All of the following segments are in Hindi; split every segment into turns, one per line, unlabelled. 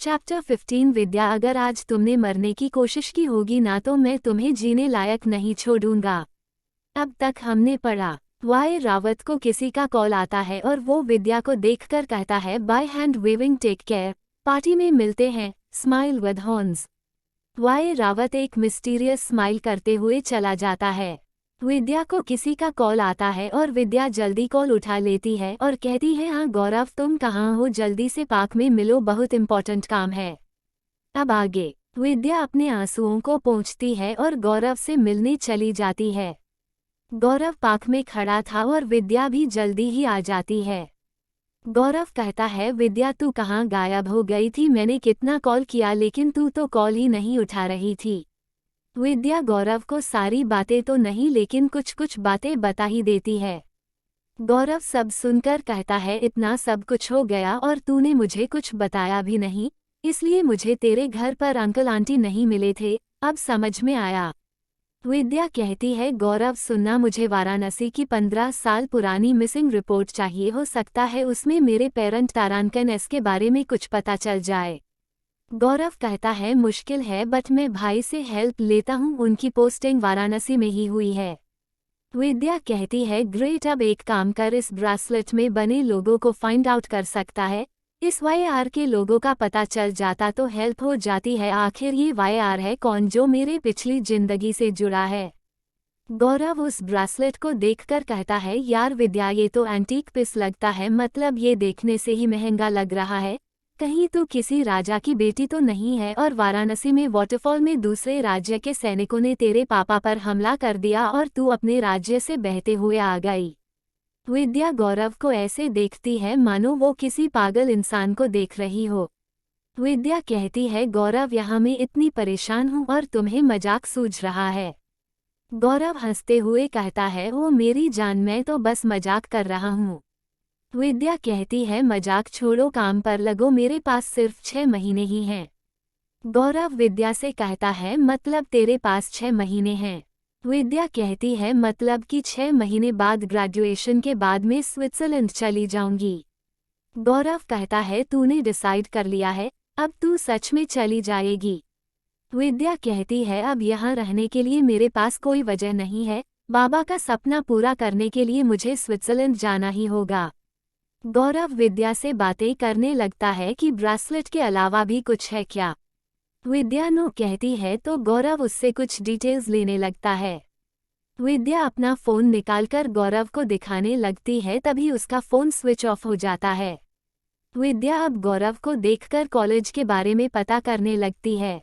चैप्टर 15 विद्या, अगर आज तुमने मरने की कोशिश की होगी ना तो मैं तुम्हें जीने लायक नहीं छोड़ूंगा। अब तक हमने पढ़ा। वाई रावत को किसी का कॉल आता है और वो विद्या को देखकर कहता है bye hand waving take care, party में मिलते हैं, smile with horns. Why Rawat एक मिस्टीरियस स्माइल करते हुए चला जाता है। विद्या को किसी का कॉल आता है और विद्या जल्दी कॉल उठा लेती है और कहती है हाँ गौरव, तुम कहाँ हो, जल्दी से पार्क में मिलो, बहुत इम्पोर्टेंट काम है। अब आगे विद्या अपने आंसुओं को पोंछती है और गौरव से मिलने चली जाती है। गौरव पार्क में खड़ा था और विद्या भी जल्दी ही आ जाती है। गौरव कहता है विद्या, तू कहाँ गायब हो गई थी, मैंने कितना कॉल किया लेकिन तू तो कॉल ही नहीं उठा रही थी। विद्या गौरव को सारी बातें तो नहीं लेकिन कुछ कुछ बातें बता ही देती है। गौरव सब सुनकर कहता है इतना सब कुछ हो गया और तूने मुझे कुछ बताया भी नहीं, इसलिए मुझे तेरे घर पर अंकल आंटी नहीं मिले थे, अब समझ में आया। विद्या कहती है गौरव सुनना, मुझे वाराणसी की 15 साल पुरानी मिसिंग रिपोर्ट चाहिए, हो सकता है उसमें मेरे पेरेंट तारांकन एस के बारे में कुछ पता चल जाए। गौरव कहता है मुश्किल है बट मैं भाई से हेल्प लेता हूँ, उनकी पोस्टिंग वाराणसी में ही हुई है। विद्या कहती है ग्रेट, अब एक काम कर, इस ब्रासलेट में बने लोगों को फाइंड आउट कर सकता है, इस वाईआर के लोगों का पता चल जाता तो हेल्प हो जाती है, आखिर ये वाईआर है कौन जो मेरे पिछली जिंदगी से जुड़ा है। गौरव उस ब्रासलेट को देखकर कहता है यार विद्या, ये तो एंटीक पीस लगता है, मतलब ये देखने से ही महंगा लग रहा है, कहीं तो किसी राजा की बेटी तो नहीं है और वाराणसी में वाटरफॉल में दूसरे राज्य के सैनिकों ने तेरे पापा पर हमला कर दिया और तू अपने राज्य से बहते हुए आ गई। विद्या गौरव को ऐसे देखती है मानो वो किसी पागल इंसान को देख रही हो। विद्या कहती है गौरव, यहाँ मैं इतनी परेशान हूँ और तुम्हें मजाक सूझ रहा है। गौरव हंसते हुए कहता है ओ मेरी जान, मैं तो बस मजाक कर रहा हूँ। विद्या कहती है मजाक छोड़ो, काम पर लगो, मेरे पास सिर्फ 6 महीने ही हैं। गौरव विद्या से कहता है मतलब तेरे पास 6 महीने हैं। विद्या कहती है मतलब कि 6 महीने बाद ग्रेजुएशन के बाद मैं स्विट्जरलैंड चली जाऊंगी। गौरव कहता है तूने डिसाइड कर लिया है, अब तू सच में चली जाएगी। विद्या कहती है अब यहाँ रहने के लिए मेरे पास कोई वजह नहीं है, बाबा का सपना पूरा करने के लिए मुझे स्विट्जरलैंड जाना ही होगा। गौरव विद्या से बातें करने लगता है कि ब्रासलेट के अलावा भी कुछ है क्या। विद्या नो कहती है तो गौरव उससे कुछ डिटेल्स लेने लगता है। विद्या अपना फ़ोन निकालकर गौरव को दिखाने लगती है, तभी उसका फ़ोन स्विच ऑफ हो जाता है। विद्या अब गौरव को देखकर कॉलेज के बारे में पता करने लगती है।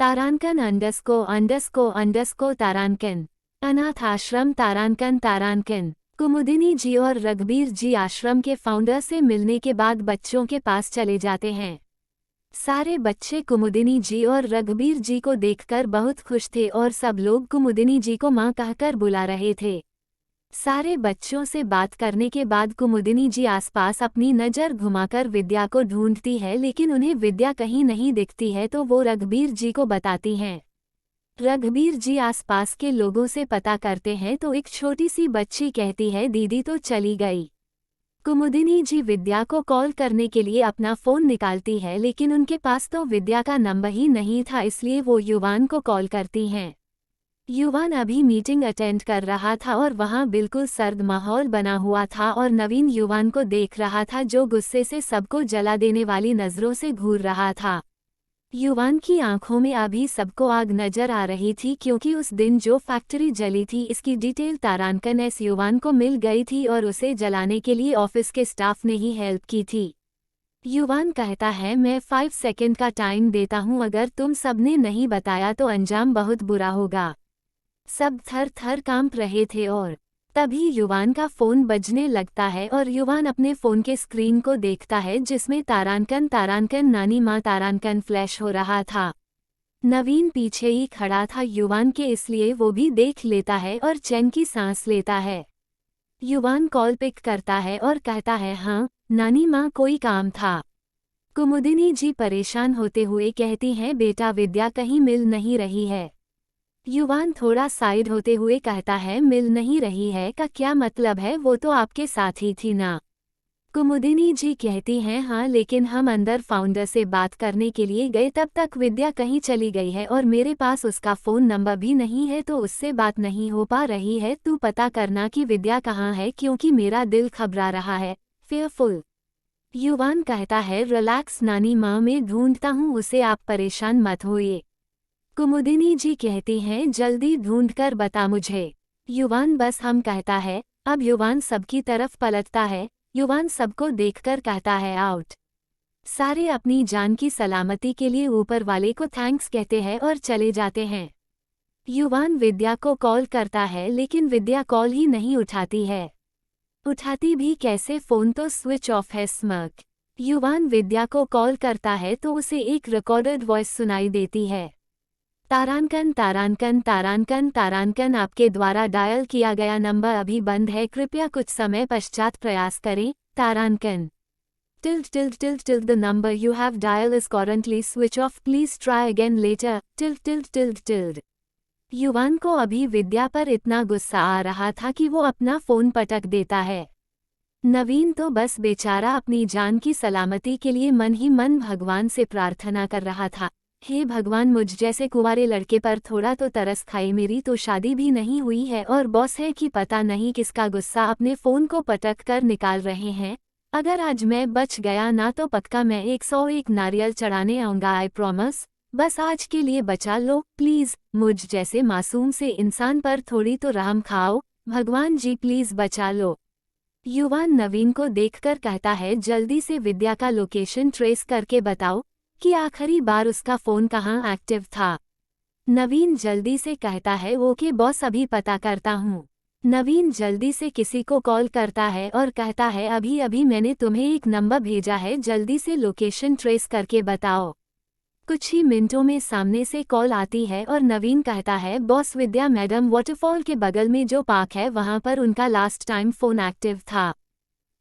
तारांकन अंडस्को तारांकन, अनाथ आश्रम तारांकन। कुमुदिनी जी और रघुबीर जी आश्रम के फाउंडर से मिलने के बाद बच्चों के पास चले जाते हैं। सारे बच्चे कुमुदिनी जी और रघुबीर जी को देखकर बहुत खुश थे और सब लोग कुमुदिनी जी को माँ कहकर बुला रहे थे। सारे बच्चों से बात करने के बाद कुमुदिनी जी आसपास अपनी नज़र घुमाकर विद्या को ढूंढती है, लेकिन उन्हें विद्या कहीं नहीं दिखती है तो वो रघुबीर जी को बताती हैं। रघुबीर जी आसपास के लोगों से पता करते हैं तो एक छोटी सी बच्ची कहती है दीदी तो चली गई। कुमुदिनी जी विद्या को कॉल करने के लिए अपना फ़ोन निकालती है, लेकिन उनके पास तो विद्या का नंबर ही नहीं था, इसलिए वो युवान को कॉल करती हैं। युवान अभी मीटिंग अटेंड कर रहा था और वहाँ बिल्कुल सर्द माहौल बना हुआ था और नवीन युवान को देख रहा था जो गुस्से से सबको जला देने वाली नज़रों से घूर रहा था। युवान की आंखों में अभी सबको आग नजर आ रही थी क्योंकि उस दिन जो फैक्ट्री जली थी इसकी डिटेल तारांकन एस युवान को मिल गई थी और उसे जलाने के लिए ऑफिस के स्टाफ ने ही हेल्प की थी। युवान कहता है मैं 5 सेकंड का टाइम देता हूं, अगर तुम सबने नहीं बताया तो अंजाम बहुत बुरा होगा। सब थर थर कांप रहे थे और तभी युवान का फ़ोन बजने लगता है और युवान अपने फ़ोन के स्क्रीन को देखता है जिसमें तारांकन नानी माँ तारांकन फ्लैश हो रहा था। नवीन पीछे ही खड़ा था युवान के, इसलिए वो भी देख लेता है और चैन की सांस लेता है। युवान कॉल पिक करता है और कहता है हाँ नानी माँ, कोई काम था। कुमुदिनी जी परेशान होते हुए कहती हैं बेटा विद्या कहीं मिल नहीं रही है। युवान थोड़ा साइड होते हुए कहता है मिल नहीं रही है का क्या मतलब है, वो तो आपके साथ ही थी ना। कुमुदिनी जी कहती हैं हाँ, लेकिन हम अंदर फाउंडर से बात करने के लिए गए, तब तक विद्या कहीं चली गई है और मेरे पास उसका फ़ोन नंबर भी नहीं है, तो उससे बात नहीं हो पा रही है। तू पता करना कि विद्या कहाँ है, क्योंकि मेरा दिल घबरा रहा है। फेयरफुल। युवान कहता है रिलैक्स नानी माँ, मैं ढूंढता हूँ उसे, आप परेशान मत होइए। कुमुदिनी जी कहती हैं जल्दी ढूंढकर बता मुझे। युवान बस हम कहता है। अब युवान सबकी तरफ पलटता है। युवान सबको देखकर कहता है आउट। सारे अपनी जान की सलामती के लिए ऊपर वाले को थैंक्स कहते हैं और चले जाते हैं। युवान विद्या को कॉल करता है, लेकिन विद्या कॉल ही नहीं उठाती है। उठाती भी कैसे, फ़ोन तो स्विच ऑफ है। स्मर्क। युवान विद्या को कॉल करता है तो उसे एक रिकॉर्डेड वॉइस सुनाई देती है। तारांकन तारांकन तारांकन तारांकन, आपके द्वारा डायल किया गया नंबर अभी बंद है, कृपया कुछ समय पश्चात प्रयास करें। तारांकन। Tilde tilde tilde tilde, the number you have dial is currently switch off, please try again later. Tilde tilde tilde tilde. Yuvaan को अभी विद्या पर इतना गुस्सा आ रहा था कि वो अपना फ़ोन पटक देता है। नवीन तो बस बेचारा अपनी जान की सलामती के लिए मन ही मन भगवान से प्रार्थना कर रहा था। हे भगवान, मुझ जैसे कुंवारे लड़के पर थोड़ा तो तरस खाए, मेरी तो शादी भी नहीं हुई है और बॉस है कि पता नहीं किसका गुस्सा अपने फ़ोन को पटक कर निकाल रहे हैं। अगर आज मैं बच गया ना, तो पक्का मैं 101 नारियल चढ़ाने आऊँगा, आई प्रॉमिस। बस आज के लिए बचा लो प्लीज़, मुझ जैसे मासूम से इंसान पर थोड़ी तो रहम खाओ, भगवान जी प्लीज़ बचा लो। युवान नवीन को देखकर कहता है जल्दी से विद्या का लोकेशन ट्रेस करके बताओ कि आखिरी बार उसका फ़ोन कहाँ एक्टिव था। नवीन जल्दी से कहता है ओके बॉस, अभी पता करता हूँ। नवीन जल्दी से किसी को कॉल करता है और कहता है अभी अभी मैंने तुम्हें एक नंबर भेजा है, जल्दी से लोकेशन ट्रेस करके बताओ। कुछ ही मिनटों में सामने से कॉल आती है और नवीन कहता है बॉस, विद्या मैडम वाटरफॉल के बगल में जो पार्क है वहाँ पर उनका लास्ट टाइम फ़ोन एक्टिव था।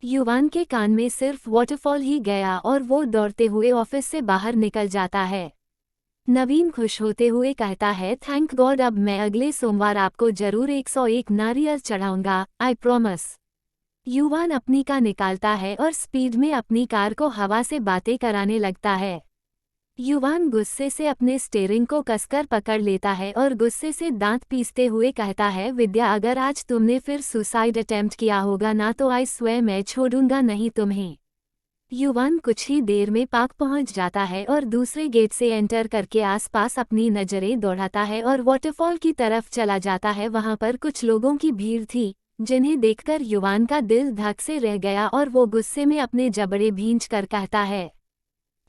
युवान के कान में सिर्फ वाटरफॉल ही गया और वो दौड़ते हुए ऑफिस से बाहर निकल जाता है। नवीन खुश होते हुए कहता है थैंक गॉड, अब मैं अगले सोमवार आपको जरूर 101 नारियल चढ़ाऊंगा, आई प्रॉमिस। युवान अपनी कार निकालता है और स्पीड में अपनी कार को हवा से बातें कराने लगता है। युवान गुस्से से अपने स्टीयरिंग को कसकर पकड़ लेता है और गुस्से से दांत पीसते हुए कहता है विद्या, अगर आज तुमने फिर सुसाइड अटेम्प्ट किया होगा ना, तो आई स्वेयर मैं छोड़ूंगा नहीं तुम्हें। युवान कुछ ही देर में पार्क पहुंच जाता है और दूसरे गेट से एंटर करके आसपास अपनी नजरें दौड़ाता है और वाटरफॉल की तरफ चला जाता है। वहां पर कुछ लोगों की भीड़ थी, जिन्हें देखकर युवान का दिल धक से रह गया और वो गुस्से में अपने जबड़े भींच कर कहता है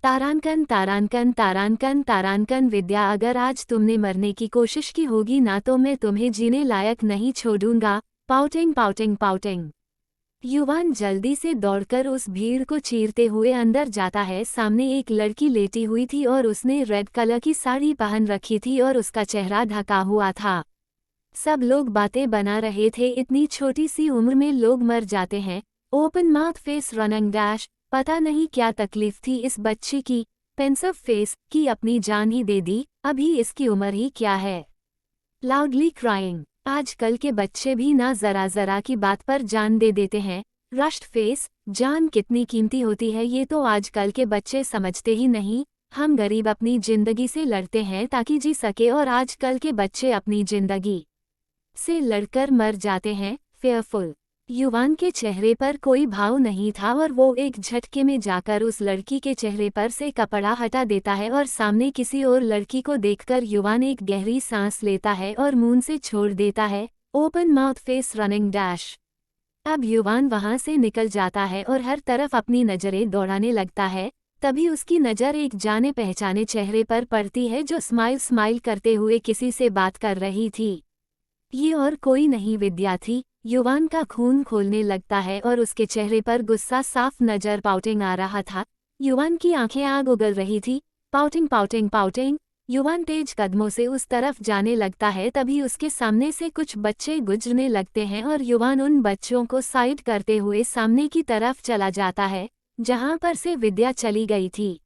तारांकन तारांकन तारांकन तारांकन, विद्या अगर आज तुमने मरने की कोशिश की होगी ना, तो मैं तुम्हें जीने लायक नहीं छोड़ूंगा। Pouting pouting pouting. युवान जल्दी से दौड़कर उस भीड़ को चीरते हुए अंदर जाता है। सामने एक लड़की लेटी हुई थी और उसने रेड कलर की साड़ी पहन रखी थी और उसका चेहरा ढका हुआ था। सब लोग बातें बना रहे थे, इतनी छोटी सी उम्र में लोग मर जाते हैं। Open mouth face running dash, पता नहीं क्या तकलीफ थी इस बच्ची की। पेंसिव फेस की अपनी जान ही दे दी, अभी इसकी उम्र ही क्या है। लाउडली क्राइंग, आजकल के बच्चे भी ना जरा जरा की बात पर जान दे देते हैं। रश्ड फेस, जान कितनी कीमती होती है ये तो आजकल के बच्चे समझते ही नहीं। हम गरीब अपनी जिंदगी से लड़ते हैं ताकि जी सके, और आजकल के बच्चे अपनी जिंदगी से लड़कर मर जाते हैं। फेयरफुल। युवान के चेहरे पर कोई भाव नहीं था और वो एक झटके में जाकर उस लड़की के चेहरे पर से कपड़ा हटा देता है और सामने किसी और लड़की को देखकर युवान एक गहरी सांस लेता है और मुंह से छोड़ देता है open mouth face running dash. अब युवान वहां से निकल जाता है और हर तरफ अपनी नजरें दौड़ाने लगता है। तभी उसकी नज़र एक जाने पहचाने चेहरे पर पड़ती है जो स्माइल करते हुए किसी से बात कर रही थी। ये और कोई नहीं विद्या थी। युवान का खून खोलने लगता है और उसके चेहरे पर गुस्सा साफ नजर पाउटिंग आ रहा था। युवान की आंखें आग उगल रही थी। Pouting pouting pouting. युवान तेज कदमों से उस तरफ जाने लगता है, तभी उसके सामने से कुछ बच्चे गुजरने लगते हैं और युवान उन बच्चों को साइड करते हुए सामने की तरफ चला जाता है जहां पर से विद्या चली गई थी।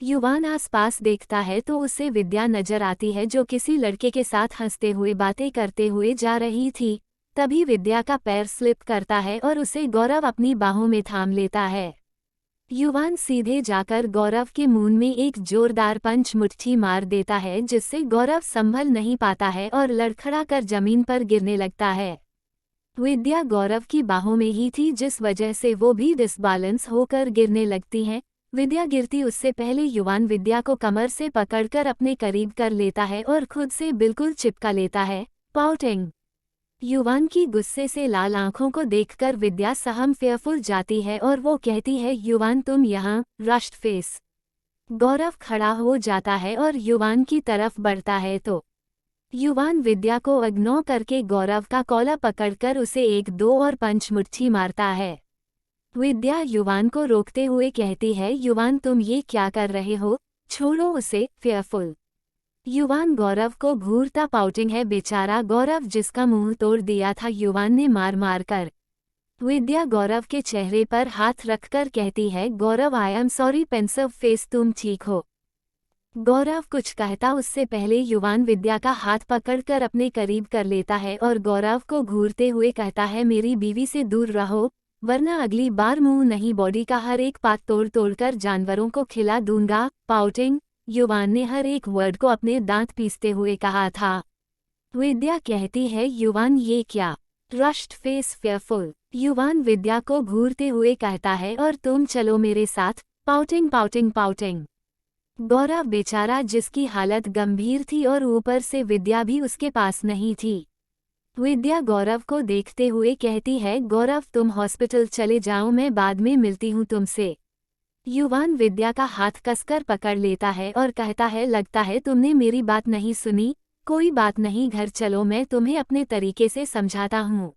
युवान आसपास देखता है तो उसे विद्या नजर आती है जो किसी लड़के के साथ हंसते हुए बातें करते हुए जा रही थी। तभी विद्या का पैर स्लिप करता है और उसे गौरव अपनी बाहों में थाम लेता है। युवान सीधे जाकर गौरव के मुंह में एक जोरदार पंच मुट्ठी मार देता है, जिससे गौरव संभल नहीं पाता है और लड़खड़ा कर जमीन पर गिरने लगता है। विद्या गौरव की बाहों में ही थी, जिस वजह से वो भी डिसबैलेंस होकर गिरने लगती हैं। विद्या गिरती उससे पहले युवान विद्या को कमर से पकड़कर अपने करीब कर लेता है और खुद से बिल्कुल चिपका लेता है। पाउटिंग। युवान की गुस्से से लाल आंखों को देखकर विद्या सहम फेयरफुल जाती है और वो कहती है, युवान तुम यहाँ, रश्ड फेस। गौरव खड़ा हो जाता है और युवान की तरफ बढ़ता है तो युवान विद्या को इग्नोर करके गौरव का कॉलर पकड़कर उसे 1-2 और पंच मुट्ठी मारता है। विद्या युवान को रोकते हुए कहती है, युवान तुम ये क्या कर रहे हो, छोड़ो उसे। फेयरफुल। युवान गौरव को घूरता पाउटिंग है, बेचारा गौरव जिसका मुंह तोड़ दिया था युवान ने मार मार कर। विद्या गौरव के चेहरे पर हाथ रखकर कहती है, Gaurav I am sorry pensive face, तुम ठीक हो। गौरव कुछ कहता उससे पहले युवान विद्या का हाथ पकड़कर अपने करीब कर लेता है और गौरव को घूरते हुए कहता है, मेरी बीवी से दूर रहो, वरना अगली बार मुंह नहीं बॉडी का हर एक पार्ट तोड़ तोड़कर जानवरों को खिला दूंगा। पाउटिंग। युवान ने हर एक वर्ड को अपने दांत पीसते हुए कहा था। विद्या कहती है, युवान ये क्या। Rushed face. फेयरफुल। युवान विद्या को घूरते हुए कहता है, और तुम चलो मेरे साथ। Pouting pouting pouting. गौरव बेचारा जिसकी हालत गंभीर थी और ऊपर से विद्या भी उसके पास नहीं थी। विद्या गौरव को देखते हुए कहती है, गौरव तुम हॉस्पिटल चले जाओ, मैं बाद में मिलती हूँ तुमसे। युवान विद्या का हाथ कसकर पकड़ लेता है और कहता है, लगता है तुमने मेरी बात नहीं सुनी, कोई बात नहीं, घर चलो, मैं तुम्हें अपने तरीके से समझाता हूँ।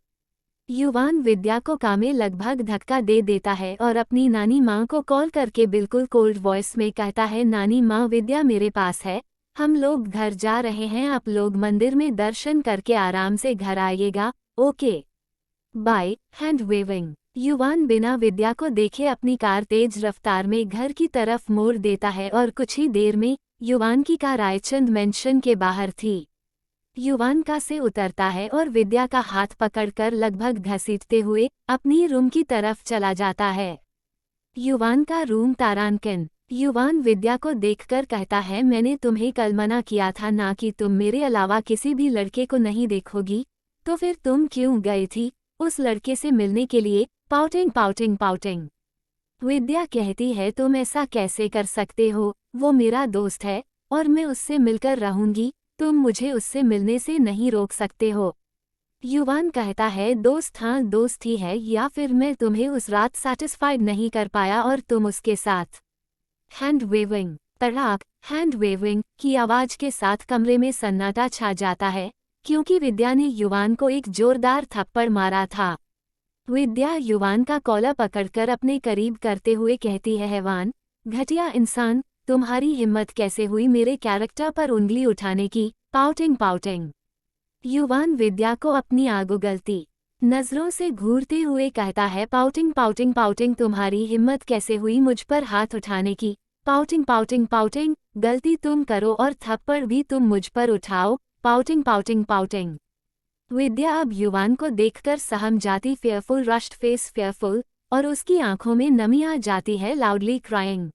युवान विद्या को कामे लगभग धक्का दे देता है और अपनी नानी माँ को कॉल करके बिल्कुल कोल्ड वॉइस में कहता है, नानी माँ विद्या मेरे पास है, हम लोग घर जा रहे हैं, आप लोग मंदिर में दर्शन करके आराम से घर आइएगा, ओके बाय। Hand waving. युवान बिना विद्या को देखे अपनी कार तेज रफ्तार में घर की तरफ मोड़ देता है और कुछ ही देर में युवान की कार रायचंद मेंशन के बाहर थी। युवान कार से उतरता है और विद्या का हाथ पकड़कर लगभग घसीटते हुए अपनी रूम की तरफ चला जाता है। युवान का रूम तारांकिन। युवान विद्या को देखकर कहता है, मैंने तुम्हें कल मना किया था ना कि तुम मेरे अलावा किसी भी लड़के को नहीं देखोगी, तो फिर तुम क्यों गई थी उस लड़के से मिलने के लिए। Pouting pouting pouting. विद्या कहती है, तुम ऐसा कैसे कर सकते हो, वो मेरा दोस्त है और मैं उससे मिलकर रहूंगी, तुम मुझे उससे मिलने से नहीं रोक सकते हो। युवान कहता है, दोस्त हाँ दोस्त ही है, या फिर मैं तुम्हें उस रात सैटिस्फाइड नहीं कर पाया और तुम उसके साथ। Hand waving. तड़ाक। हैंड वेविंग की आवाज के साथ कमरे में सन्नाटा छा जाता है, क्योंकि विद्या ने युवान को एक जोरदार थप्पड़ मारा था। विद्या युवान का कॉलर पकड़कर अपने करीब करते हुए कहती है, हैवान, घटिया इंसान, तुम्हारी हिम्मत कैसे हुई मेरे कैरेक्टर पर उंगली उठाने की। Pouting pouting. युवान विद्या को अपनी आग उगलती नजरों से घूरते हुए कहता है, पाउटिंग पाउटिंग पाउटिंग, तुम्हारी हिम्मत कैसे हुई मुझ पर हाथ उठाने की। पाउटिंग पाउटिंग पाउटिंग, गलती तुम करो और थप्पड़ भी तुम मुझ पर उठाओ। Pouting pouting pouting. विद्या अब युवान को देखकर सहम जाती, फेयरफुल, रश्ड फेस। फेयरफुल। और उसकी आंखों में नमी आ जाती है, लाउडली क्राइंग।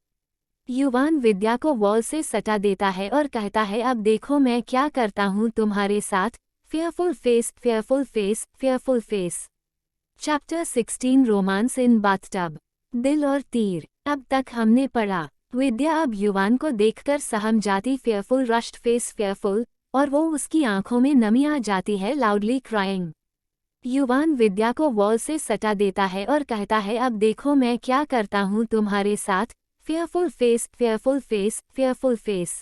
युवान विद्या को वॉल से सटा देता है और कहता है, अब देखो मैं क्या करता हूँ तुम्हारे साथ। Fearful face. Fearful face. Fearful face. Chapter 16 romance in bathtub. दिल और तीर। अब तक हमने पढ़ा। विद्या अब युवान को देखकर सहम जाती, फेयरफुल, रश्ड फेस। फेयरफुल। और वो उसकी आंखों में नमी आ जाती है, लाउडली क्राइंग। युवान विद्या को वॉल से सटा देता है और कहता है, अब देखो मैं क्या करता हूँ तुम्हारे साथ। Fearful face. Fearful face. Fearful face.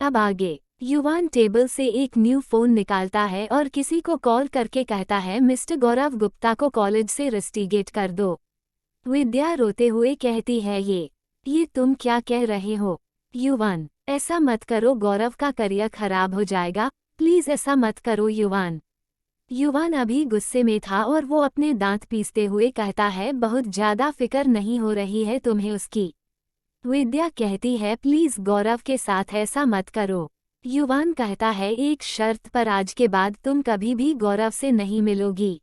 अब आगे। युवान टेबल से एक न्यू फोन निकालता है और किसी को कॉल करके कहता है, मिस्टर गौरव गुप्ता को कॉलेज से रस्टिगेट कर दो। विद्या रोते हुए कहती है, ये तुम क्या कह रहे हो। युवान, ऐसा मत करो, गौरव का करियर खराब हो जाएगा, प्लीज ऐसा मत करो युवान। युवान अभी गुस्से में था और वो अपने दांत पीसते हुए कहता है, बहुत ज्यादा फिक्र नहीं हो रही है तुम्हें उसकी। विद्या कहती है, प्लीज गौरव के साथ ऐसा मत करो। युवान कहता है एक शर्त पर, आज के बाद तुम कभी भी गौरव से नहीं मिलोगी।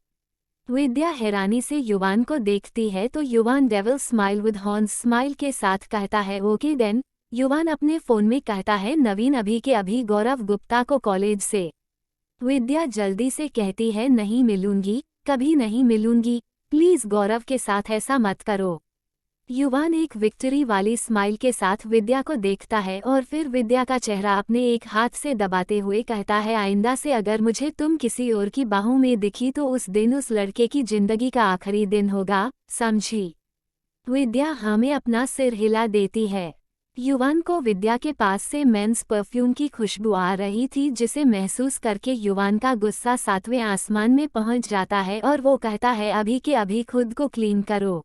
विद्या हैरानी से युवान को देखती है तो युवान devil smile with horns smile के साथ कहता है ओके देन। युवान अपने फोन में कहता है नवीन अभी के अभी गौरव गुप्ता को कॉलेज से। विद्या जल्दी से कहती है नहीं मिलूंगी, कभी नहीं मिलूंगी, प्लीज गौरव के साथ ऐसा मत करो। युवान एक विक्ट्री वाली स्माइल के साथ विद्या को देखता है और फिर विद्या का चेहरा अपने एक हाथ से दबाते हुए कहता है आइंदा से अगर मुझे तुम किसी और की बाहों में दिखी तो उस दिन उस लड़के की जिंदगी का आखिरी दिन होगा, समझी। विद्या हमें अपना सिर हिला देती है। युवान को विद्या के पास से मेंस परफ्यूम की खुशबू आ रही थी जिसे महसूस करके युवान का गुस्सा 7वें आसमान में पहुंच जाता है और वो कहता है अभी के अभी खुद को क्लीन करो।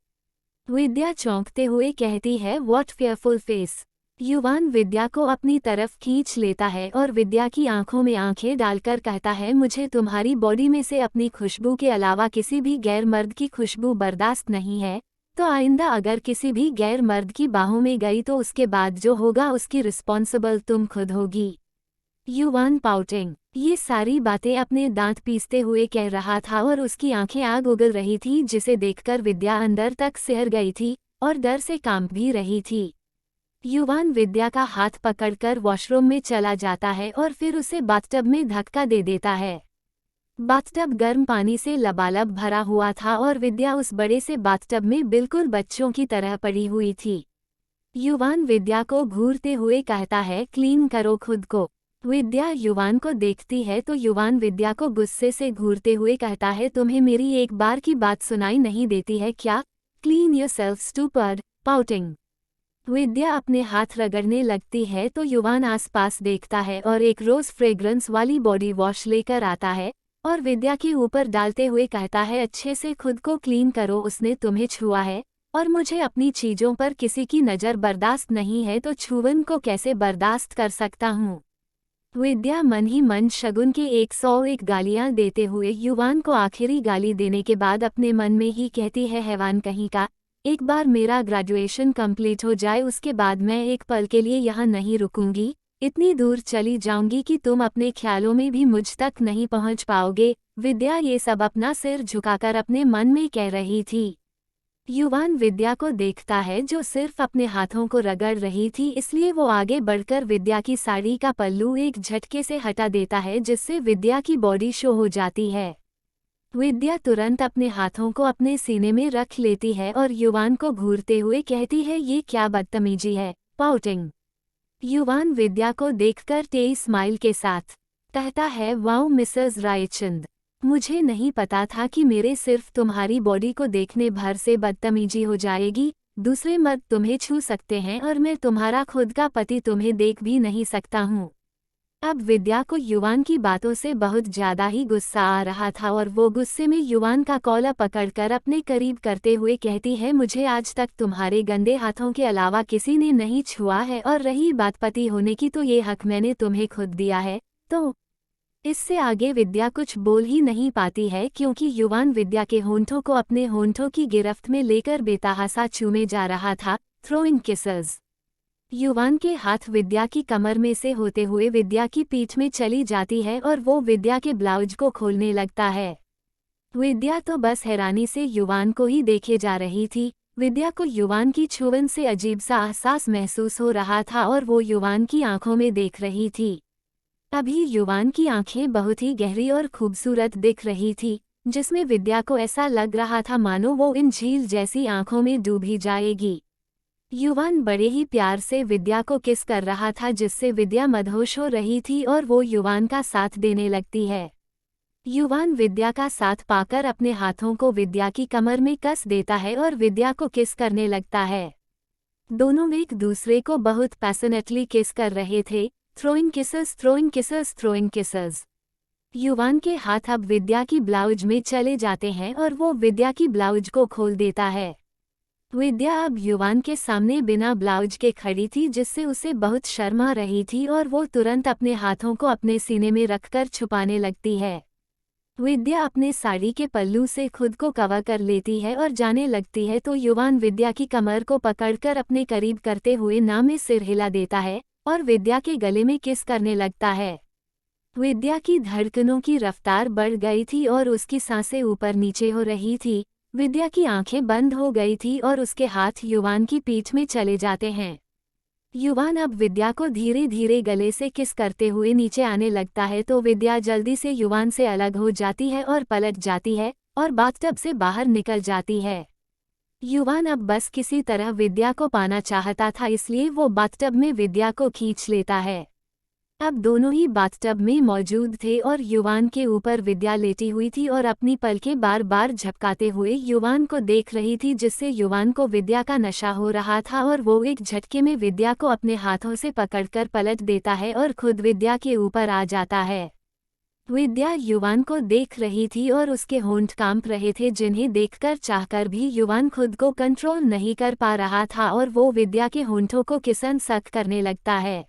विद्या चौंकते हुए कहती है व्हाट फेयरफुल फेस। युवान विद्या को अपनी तरफ खींच लेता है और विद्या की आंखों में आंखें डालकर कहता है मुझे तुम्हारी बॉडी में से अपनी खुशबू के अलावा किसी भी गैर मर्द की खुशबू बर्दाश्त नहीं है, तो आइंदा अगर किसी भी गैर मर्द की बाहों में गई तो उसके बाद जो होगा उसकी रिस्पॉन्सिबल तुम खुद होगी। युवान पाउटिंग ये सारी बातें अपने दांत पीसते हुए कह रहा था और उसकी आंखें आग उगल रही थी जिसे देखकर विद्या अंदर तक सिहर गई थी और डर से कांप भी रही थी। युवान विद्या का हाथ पकड़कर वॉशरूम में चला जाता है और फिर उसे बाथटब में धक्का दे देता है। बाथटब गर्म पानी से लबालब भरा हुआ था और विद्या उस बड़े से बाथटब में बिल्कुल बच्चों की तरह पड़ी हुई थी। युवान विद्या को घूरते हुए कहता है क्लीन करो खुद को। विद्या युवान को देखती है तो युवान विद्या को गुस्से से घूरते हुए कहता है तुम्हें मेरी एक बार की बात सुनाई नहीं देती है क्या? Clean yourself stupid, pouting. Vidya अपने हाथ रगड़ने लगती है तो युवान आसपास देखता है और एक रोज फ्रेग्रेंस वाली बॉडी वॉश लेकर आता है और विद्या के ऊपर डालते हुए कहता है अच्छे से खुद को क्लीन करो, उसने तुम्हें छुआ है और मुझे अपनी चीजों पर किसी की नज़र बर्दाश्त नहीं है तो छुवन को कैसे बर्दाश्त कर सकता हूँ। विद्या मन ही मन शगुन के 101 गालियां देते हुए युवान को आखिरी गाली देने के बाद अपने मन में ही कहती है हैवान कहीं का, एक बार मेरा ग्रेजुएशन कंप्लीट हो जाए उसके बाद मैं एक पल के लिए यहाँ नहीं रुकूंगी, इतनी दूर चली जाऊंगी कि तुम अपने ख्यालों में भी मुझ तक नहीं पहुँच पाओगे। विद्या ये सब अपना सिर झुकाकर अपने मन में कह रही थी। युवान विद्या को देखता है जो सिर्फ अपने हाथों को रगड़ रही थी, इसलिए वो आगे बढ़कर विद्या की साड़ी का पल्लू एक झटके से हटा देता है जिससे विद्या की बॉडी शो हो जाती है। विद्या तुरंत अपने हाथों को अपने सीने में रख लेती है और युवान को घूरते हुए कहती है ये क्या बदतमीजी है, पाउटिंग। युवान विद्या को देखकर तेज स्माइल के साथ कहता है वाओ मिसेस रायचंद, मुझे नहीं पता था कि मेरे सिर्फ तुम्हारी बॉडी को देखने भर से बदतमीजी हो जाएगी, दूसरे मर्द तुम्हें छू सकते हैं और मैं तुम्हारा खुद का पति तुम्हें देख भी नहीं सकता हूँ। अब विद्या को युवान की बातों से बहुत ज्यादा ही गुस्सा आ रहा था और वो गुस्से में युवान का कॉलर पकड़कर अपने करीब करते हुए कहती है मुझे आज तक तुम्हारे गंदे हाथों के अलावा किसी ने नहीं छुआ है और रही बात पति होने की तो ये हक मैंने तुम्हें खुद दिया है। तो इससे आगे विद्या कुछ बोल ही नहीं पाती है क्योंकि युवान विद्या के होंठों को अपने होंठों की गिरफ्त में लेकर बेतहासा चूमे जा रहा था, थ्रोइंग किसेस। युवान के हाथ विद्या की कमर में से होते हुए विद्या की पीठ में चली जाती है और वो विद्या के ब्लाउज को खोलने लगता है। विद्या तो बस हैरानी से युवान को ही देखे जा रही थी। विद्या को युवान की छुवन से अजीब सा एहसास महसूस हो रहा था और वो युवान की आंखों में देख रही थी। अभी युवान की आंखें बहुत ही गहरी और खूबसूरत दिख रही थी जिसमें विद्या को ऐसा लग रहा था मानो वो इन झील जैसी आंखों में डूब ही जाएगी। युवान बड़े ही प्यार से विद्या को किस कर रहा था जिससे विद्या मदहोश हो रही थी और वो युवान का साथ देने लगती है। युवान विद्या का साथ पाकर अपने हाथों को विद्या की कमर में कस देता है और विद्या को किस करने लगता है। दोनों एक दूसरे को बहुत पैशनेटली किस कर रहे थे, throwing kisses, throwing kisses, throwing kisses. युवान के हाथ अब विद्या की ब्लाउज में चले जाते हैं और वो विद्या की ब्लाउज को खोल देता है। विद्या अब युवान के सामने बिना ब्लाउज के खड़ी थी जिससे उसे बहुत शर्म आ रही थी और वो तुरंत अपने हाथों को अपने सीने में रखकर छुपाने लगती है। विद्या अपने साड़ी के पल्लू से खुद को कवर कर लेती है और जाने लगती है तो युवान विद्या की कमर को पकड़कर अपने करीब करते हुए ना में सिर हिला देता है, और विद्या के गले में किस करने लगता है। विद्या की धड़कनों की रफ्तार बढ़ गई थी और उसकी सांसें ऊपर नीचे हो रही थी। विद्या की आंखें बंद हो गई थी और उसके हाथ युवान की पीठ में चले जाते हैं। युवान अब विद्या को धीरे धीरे गले से किस करते हुए नीचे आने लगता है तो विद्या जल्दी से युवान से अलग हो जाती है और पलट जाती है और बाथटब से बाहर निकल जाती है। युवान अब बस किसी तरह विद्या को पाना चाहता था, इसलिए वो बाथटब में विद्या को खींच लेता है। अब दोनों ही बाथटब में मौजूद थे और युवान के ऊपर विद्या लेटी हुई थी और अपनी पलकें बार बार झपकाते हुए युवान को देख रही थी, जिससे युवान को विद्या का नशा हो रहा था और वो एक झटके में विद्या को अपने हाथों से पकड़कर पलट देता है और खुद विद्या के ऊपर आ जाता है। विद्या युवान को देख रही थी और उसके होंठ कांप रहे थे, जिन्हें देखकर चाहकर भी युवान खुद को कंट्रोल नहीं कर पा रहा था और वो विद्या के होंठों को किसन सक करने लगता है।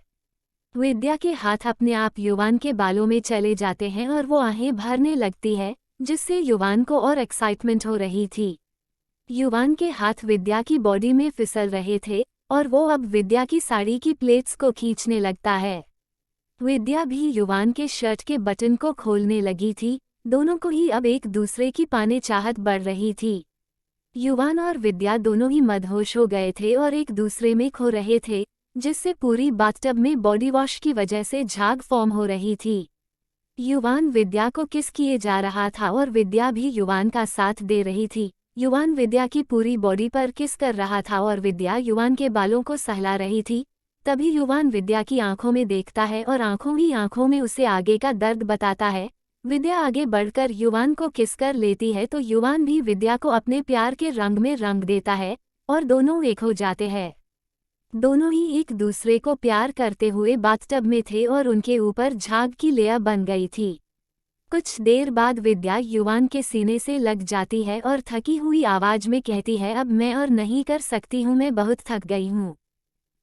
विद्या के हाथ अपने आप युवान के बालों में चले जाते हैं और वो आहें भरने लगती है, जिससे युवान को और एक्साइटमेंट हो रही थी। युवान के हाथ विद्या की बॉडी में फिसल रहे थे और वो अब विद्या की साड़ी की प्लेट्स को खींचने लगता है। विद्या भी युवान के शर्ट के बटन को खोलने लगी थी। दोनों को ही अब एक दूसरे की पाने चाहत बढ़ रही थी। युवान और विद्या दोनों ही मदहोश हो गए थे और एक दूसरे में खो रहे थे, जिससे पूरी बाथटब में बॉडी वॉश की वजह से झाग फॉर्म हो रही थी। युवान विद्या को किस किए जा रहा था और विद्या भी युवान का साथ दे रही थी। युवान विद्या की पूरी बॉडी पर किस कर रहा था और विद्या युवान के बालों को सहला रही थी। तभी युवान विद्या की आंखों में देखता है और आंखों ही आंखों में उसे आगे का दर्द बताता है। विद्या आगे बढ़कर युवान को किस कर लेती है तो युवान भी विद्या को अपने प्यार के रंग में रंग देता है और दोनों एक हो जाते हैं। दोनों ही एक दूसरे को प्यार करते हुए बाथटब में थे और उनके ऊपर झाग की लेयर बन गई थी। कुछ देर बाद विद्या युवान के सीने से लग जाती है और थकी हुई आवाज में कहती है, अब मैं और नहीं कर सकती हूँ, मैं बहुत थक गई हूँ।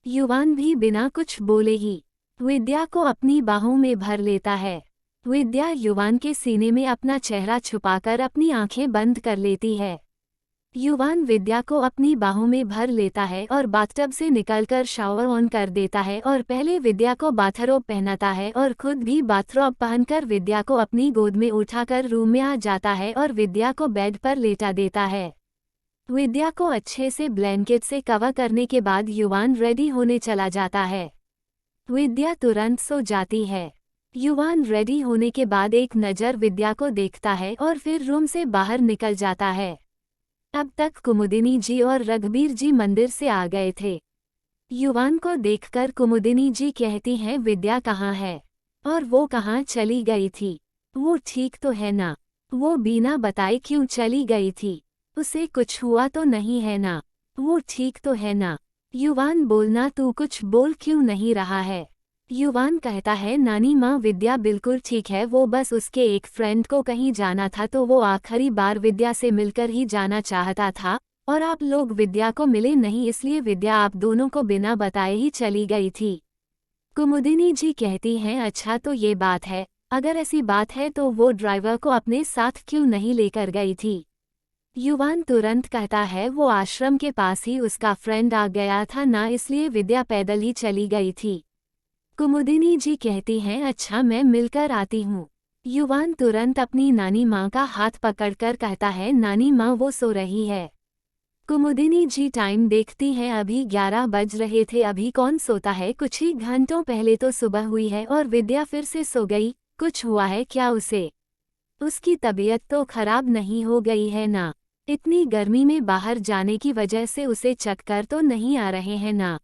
युवान भी बिना कुछ बोले ही विद्या को अपनी बाहों में भर लेता है। विद्या युवान के सीने में अपना चेहरा छुपाकर अपनी आंखें बंद कर लेती है। युवान विद्या को अपनी बाहों में भर लेता है और बाथटब से निकलकर शावर ऑन कर देता है और पहले विद्या को बाथरोब पहनाता है और खुद भी बाथरोब पहनकर विद्या को अपनी गोद में उठाकर रूम में आ जाता है और विद्या को बेड पर लेटा देता है। विद्या को अच्छे से ब्लैंकेट से कवर करने के बाद युवान रेडी होने चला जाता है। विद्या तुरंत सो जाती है। युवान रेडी होने के बाद एक नज़र विद्या को देखता है और फिर रूम से बाहर निकल जाता है। अब तक कुमुदिनी जी और रघुबीर जी मंदिर से आ गए थे। युवान को देखकर कुमुदिनी जी कहती हैं, विद्या कहाँ है और वो कहाँ चली गई थी? वो ठीक तो है ना? वो बिना बताए क्यों चली गई थी? उसे कुछ हुआ तो नहीं है ना? वो ठीक तो है ना? युवान बोलना, तू कुछ बोल क्यों नहीं रहा है? युवान कहता है, नानी माँ विद्या बिल्कुल ठीक है, वो बस उसके एक फ्रेंड को कहीं जाना था तो वो आखिरी बार विद्या से मिलकर ही जाना चाहता था और आप लोग विद्या को मिले नहीं, इसलिए विद्या आप दोनों को बिना बताए ही चली गई थी। कुमुदिनी जी कहती हैं, अच्छा तो ये बात है, अगर ऐसी बात है तो वो ड्राइवर को अपने साथ क्यों नहीं लेकर गई थी? युवान तुरंत कहता है, वो आश्रम के पास ही उसका फ्रेंड आ गया था ना, इसलिए विद्या पैदल ही चली गई थी। कुमुदिनी जी कहती हैं, अच्छा मैं मिलकर आती हूँ। युवान तुरंत अपनी नानी माँ का हाथ पकड़कर कहता है, नानी माँ वो सो रही है। कुमुदिनी जी टाइम देखती हैं, अभी 11 बज रहे थे, अभी कौन सोता है, कुछ ही घंटों पहले तो सुबह हुई है और विद्या फिर से सो गई। कुछ हुआ है क्या उसे? उसकी तबीयत तो खराब नहीं हो गई है ना? इतनी गर्मी में बाहर जाने की वजह से उसे चक्कर तो नहीं आ रहे हैं ना?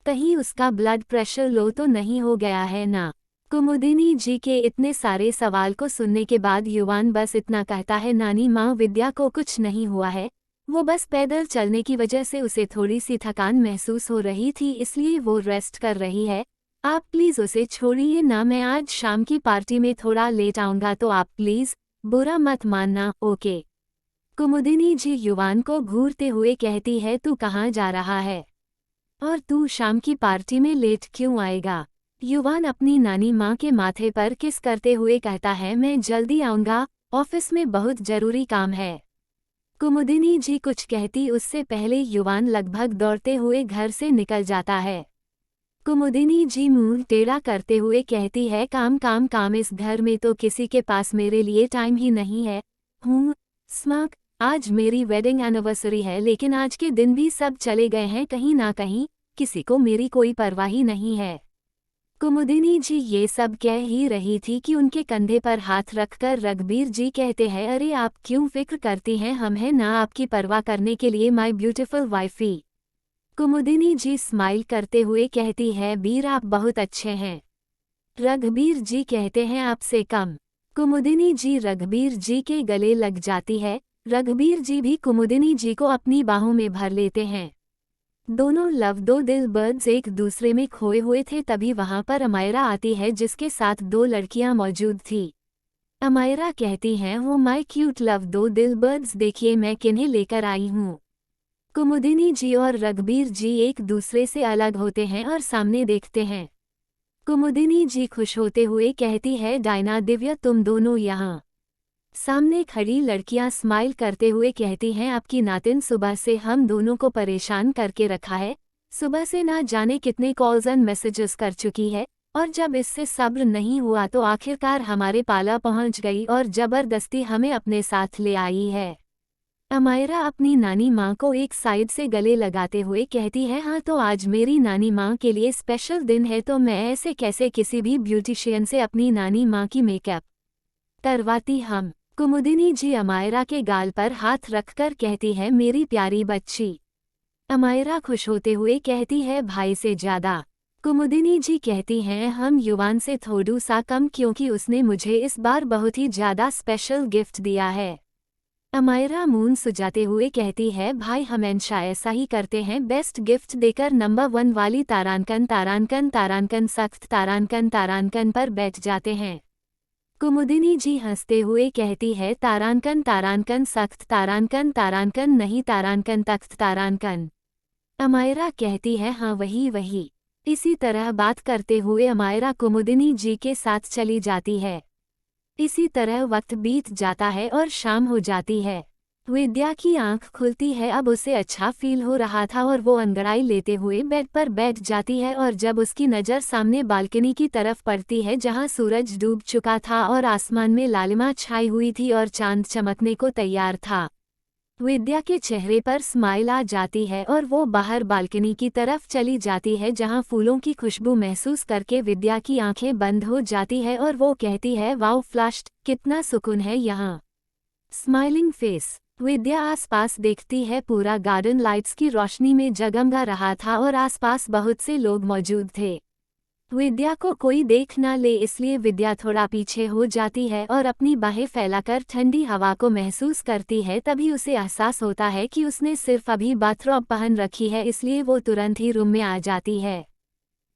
कहीं उसका ब्लड प्रेशर लो तो नहीं हो गया है ना? कुमुदिनी जी के इतने सारे सवाल को सुनने के बाद युवान बस इतना कहता है, नानी माँ विद्या को कुछ नहीं हुआ है, वो बस पैदल चलने की वजह से उसे थोड़ी सी थकान महसूस हो रही थी, इसलिए वो रेस्ट कर रही है। आप प्लीज़ उसे छोड़िए ना, मैं आज शाम की पार्टी में थोड़ा लेट आऊँगा तो आप प्लीज़ बुरा मत मानना, ओके? कुमुदिनी जी युवान को घूरते हुए कहती है, तू कहाँ जा रहा है और तू शाम की पार्टी में लेट क्यों आएगा? युवान अपनी नानी माँ के माथे पर किस करते हुए कहता है, मैं जल्दी आऊँगा, ऑफिस में बहुत जरूरी काम है। कुमुदिनी जी कुछ कहती उससे पहले युवान लगभग दौड़ते हुए घर से निकल जाता है। कुमुदिनी जी मुंह टेढ़ा करते हुए कहती है, काम काम काम, इस घर में तो किसी के पास मेरे लिए टाइम ही नहीं है। स्मक, आज मेरी वेडिंग एनिवर्सरी है लेकिन आज के दिन भी सब चले गए हैं कहीं ना कहीं, किसी को मेरी कोई परवाह ही नहीं है। कुमुदिनी जी ये सब कह ही रही थी कि उनके कंधे पर हाथ रखकर रघबीर जी कहते हैं, अरे आप क्यों फिक्र करती हैं, हम हैं ना आपकी परवाह करने के लिए my beautiful wifey. Kumudini ji smile करते हुए कहती है, बीर आप बहुत अच्छे हैं। रघबीर जी कहते हैं, आपसे कम। कुमुदिनी जी रघबीर जी के गले लग जाती है। रघबीर जी भी कुमुदिनी जी को अपनी बाहों में भर लेते हैं। दोनों लव दो दिल बर्ड्स एक दूसरे में खोए हुए थे, तभी वहां पर अमायरा आती है जिसके साथ दो लड़कियां मौजूद थी। अमायरा कहती हैं, वो माय क्यूट लव दो दिल बर्ड्स, देखिए मैं किन्हें लेकर आई हूँ। कुमुदिनी जी और रघबीर जी एक दूसरे से अलग होते हैं और सामने देखते हैं। कुमुदिनी जी खुश होते हुए कहती है, डायना दिव्या तुम दोनों यहाँ। सामने खड़ी लड़कियां स्माइल करते हुए कहती हैं, आपकी नातिन सुबह से हम दोनों को परेशान करके रखा है, सुबह से ना जाने कितने कॉल्स एंड मैसेजेस कर चुकी है, और जब इससे सब्र नहीं हुआ तो आखिरकार हमारे पाला पहुंच गई और जबरदस्ती हमें अपने साथ ले आई है। अमायरा अपनी नानी माँ को एक साइड से गले लगाते हुए कहती है, हाँ तो आज मेरी नानी माँ के लिए स्पेशल दिन है, तो मैं ऐसे कैसे किसी भी ब्यूटिशियन से अपनी नानी माँ की मेकअप करवाती। हम कुमुदिनी जी अमायरा के गाल पर हाथ रखकर कहती है, मेरी प्यारी बच्ची। अमायरा खुश होते हुए कहती है, भाई से ज्यादा। कुमुदिनी जी कहती हैं, हम युवान से थोड़ू सा कम, क्योंकि उसने मुझे इस बार बहुत ही ज्यादा स्पेशल गिफ्ट दिया है। अमायरा मून सुजाते हुए कहती है, भाई हमेशा ऐसा ही करते हैं, बेस्ट गिफ्ट देकर नंबर 1 वाली तारांकन तारांकन तारांकन सख्त तारांकन तारांकन पर बैठ जाते हैं। कुमुदिनी जी हंसते हुए कहती है, तारांकन तारांकन सख्त तारांकन तारांकन नहीं तारांकन तख्त तारांकन। अमायरा कहती है, हाँ वही वही। इसी तरह बात करते हुए अमायरा कुमुदिनी जी के साथ चली जाती है। इसी तरह वक्त बीत जाता है और शाम हो जाती है। विद्या की आंख खुलती है, अब उसे अच्छा फील हो रहा था और वो अंगड़ाई लेते हुए बेड पर बैठ जाती है, और जब उसकी नज़र सामने बालकनी की तरफ पड़ती है जहां सूरज डूब चुका था और आसमान में लालिमा छाई हुई थी और चांद चमकने को तैयार था, विद्या के चेहरे पर स्माइल आ जाती है और वो बाहर बालकनी की तरफ चली जाती है जहां फूलों की खुशबू महसूस करके विद्या की आंखें बंद हो जाती है और वो कहती है, वाओ फ्लश्ड, कितना सुकून है यहाँ। Smiling face. विद्या आसपास देखती है, पूरा गार्डन लाइट्स की रोशनी में जगमगा रहा था और आसपास बहुत से लोग मौजूद थे। विद्या को कोई देख ना ले इसलिए विद्या थोड़ा पीछे हो जाती है और अपनी बाहें फैलाकर ठंडी हवा को महसूस करती है। तभी उसे एहसास होता है कि उसने सिर्फ अभी बाथरोब पहन रखी है, इसलिए वो तुरंत ही रूम में आ जाती है।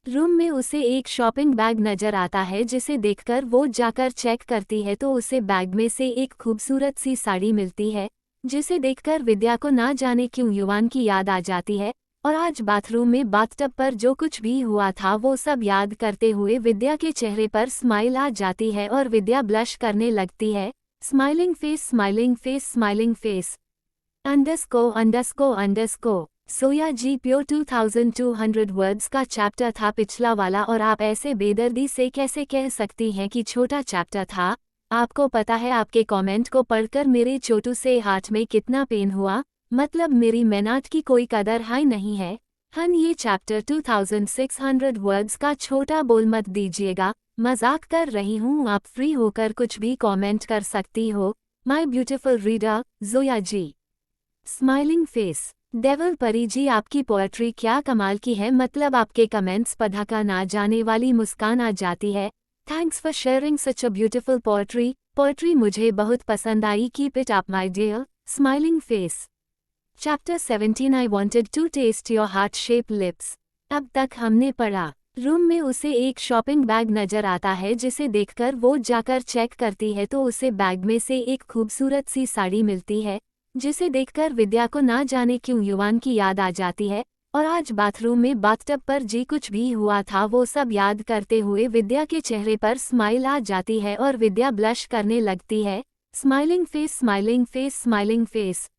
रूम में उसे एक शॉपिंग बैग नजर आता है जिसे देखकर वो जाकर चेक करती है तो उसे बैग में से एक खूबसूरत सी साड़ी मिलती है, जिसे देखकर विद्या को ना जाने क्यों युवान की याद आ जाती है और आज बाथरूम में बाथटब पर जो कुछ भी हुआ था वो सब याद करते हुए विद्या के चेहरे पर स्माइल आ जाती है और विद्या ब्लश करने लगती है। Smiling face smiling face smiling face underscore underscore underscore. सोया जी प्योर 2200 वर्ड्स का चैप्टर था पिछला वाला, और आप ऐसे बेदर्दी से कैसे कह सकती हैं कि छोटा चैप्टर था। आपको पता है आपके कमेंट को पढ़कर मेरे छोटू से हार्ट में कितना पेन हुआ, मतलब मेरी मेहनत की कोई कदर हाई नहीं है। हन ये चैप्टर 2600 वर्ड्स का छोटा बोल मत दीजिएगा, मजाक कर रही हूँ, आप फ्री होकर कुछ भी कमेंट कर सकती हो। My beautiful reader Zoya ji. Smiling face. Devil Pari ji आपकी पोएट्री क्या कमाल की है, मतलब आपके कमेंट्स पढ़कर ना जाने वाली मुस्कान आ जाती है। Thanks for sharing such a beautiful poetry मुझे बहुत पसंद आई, keep it up my dear. Smiling face. Chapter 17 I wanted to taste your heart shape lips. अब तक हमने पढ़ा। रूम में उसे एक शॉपिंग बैग नजर आता है जिसे देखकर वो जाकर चेक करती है तो उसे बैग में से एक खूबसूरत सी साड़ी मिलती है, जिसे देखकर विद्या को ना जाने क्यों युवान की याद आ जाती है और आज बाथरूम में बाथटब पर जी कुछ भी हुआ था वो सब याद करते हुए विद्या के चेहरे पर स्माइल आ जाती है और विद्या ब्लश करने लगती है। Smiling face smiling face smiling face.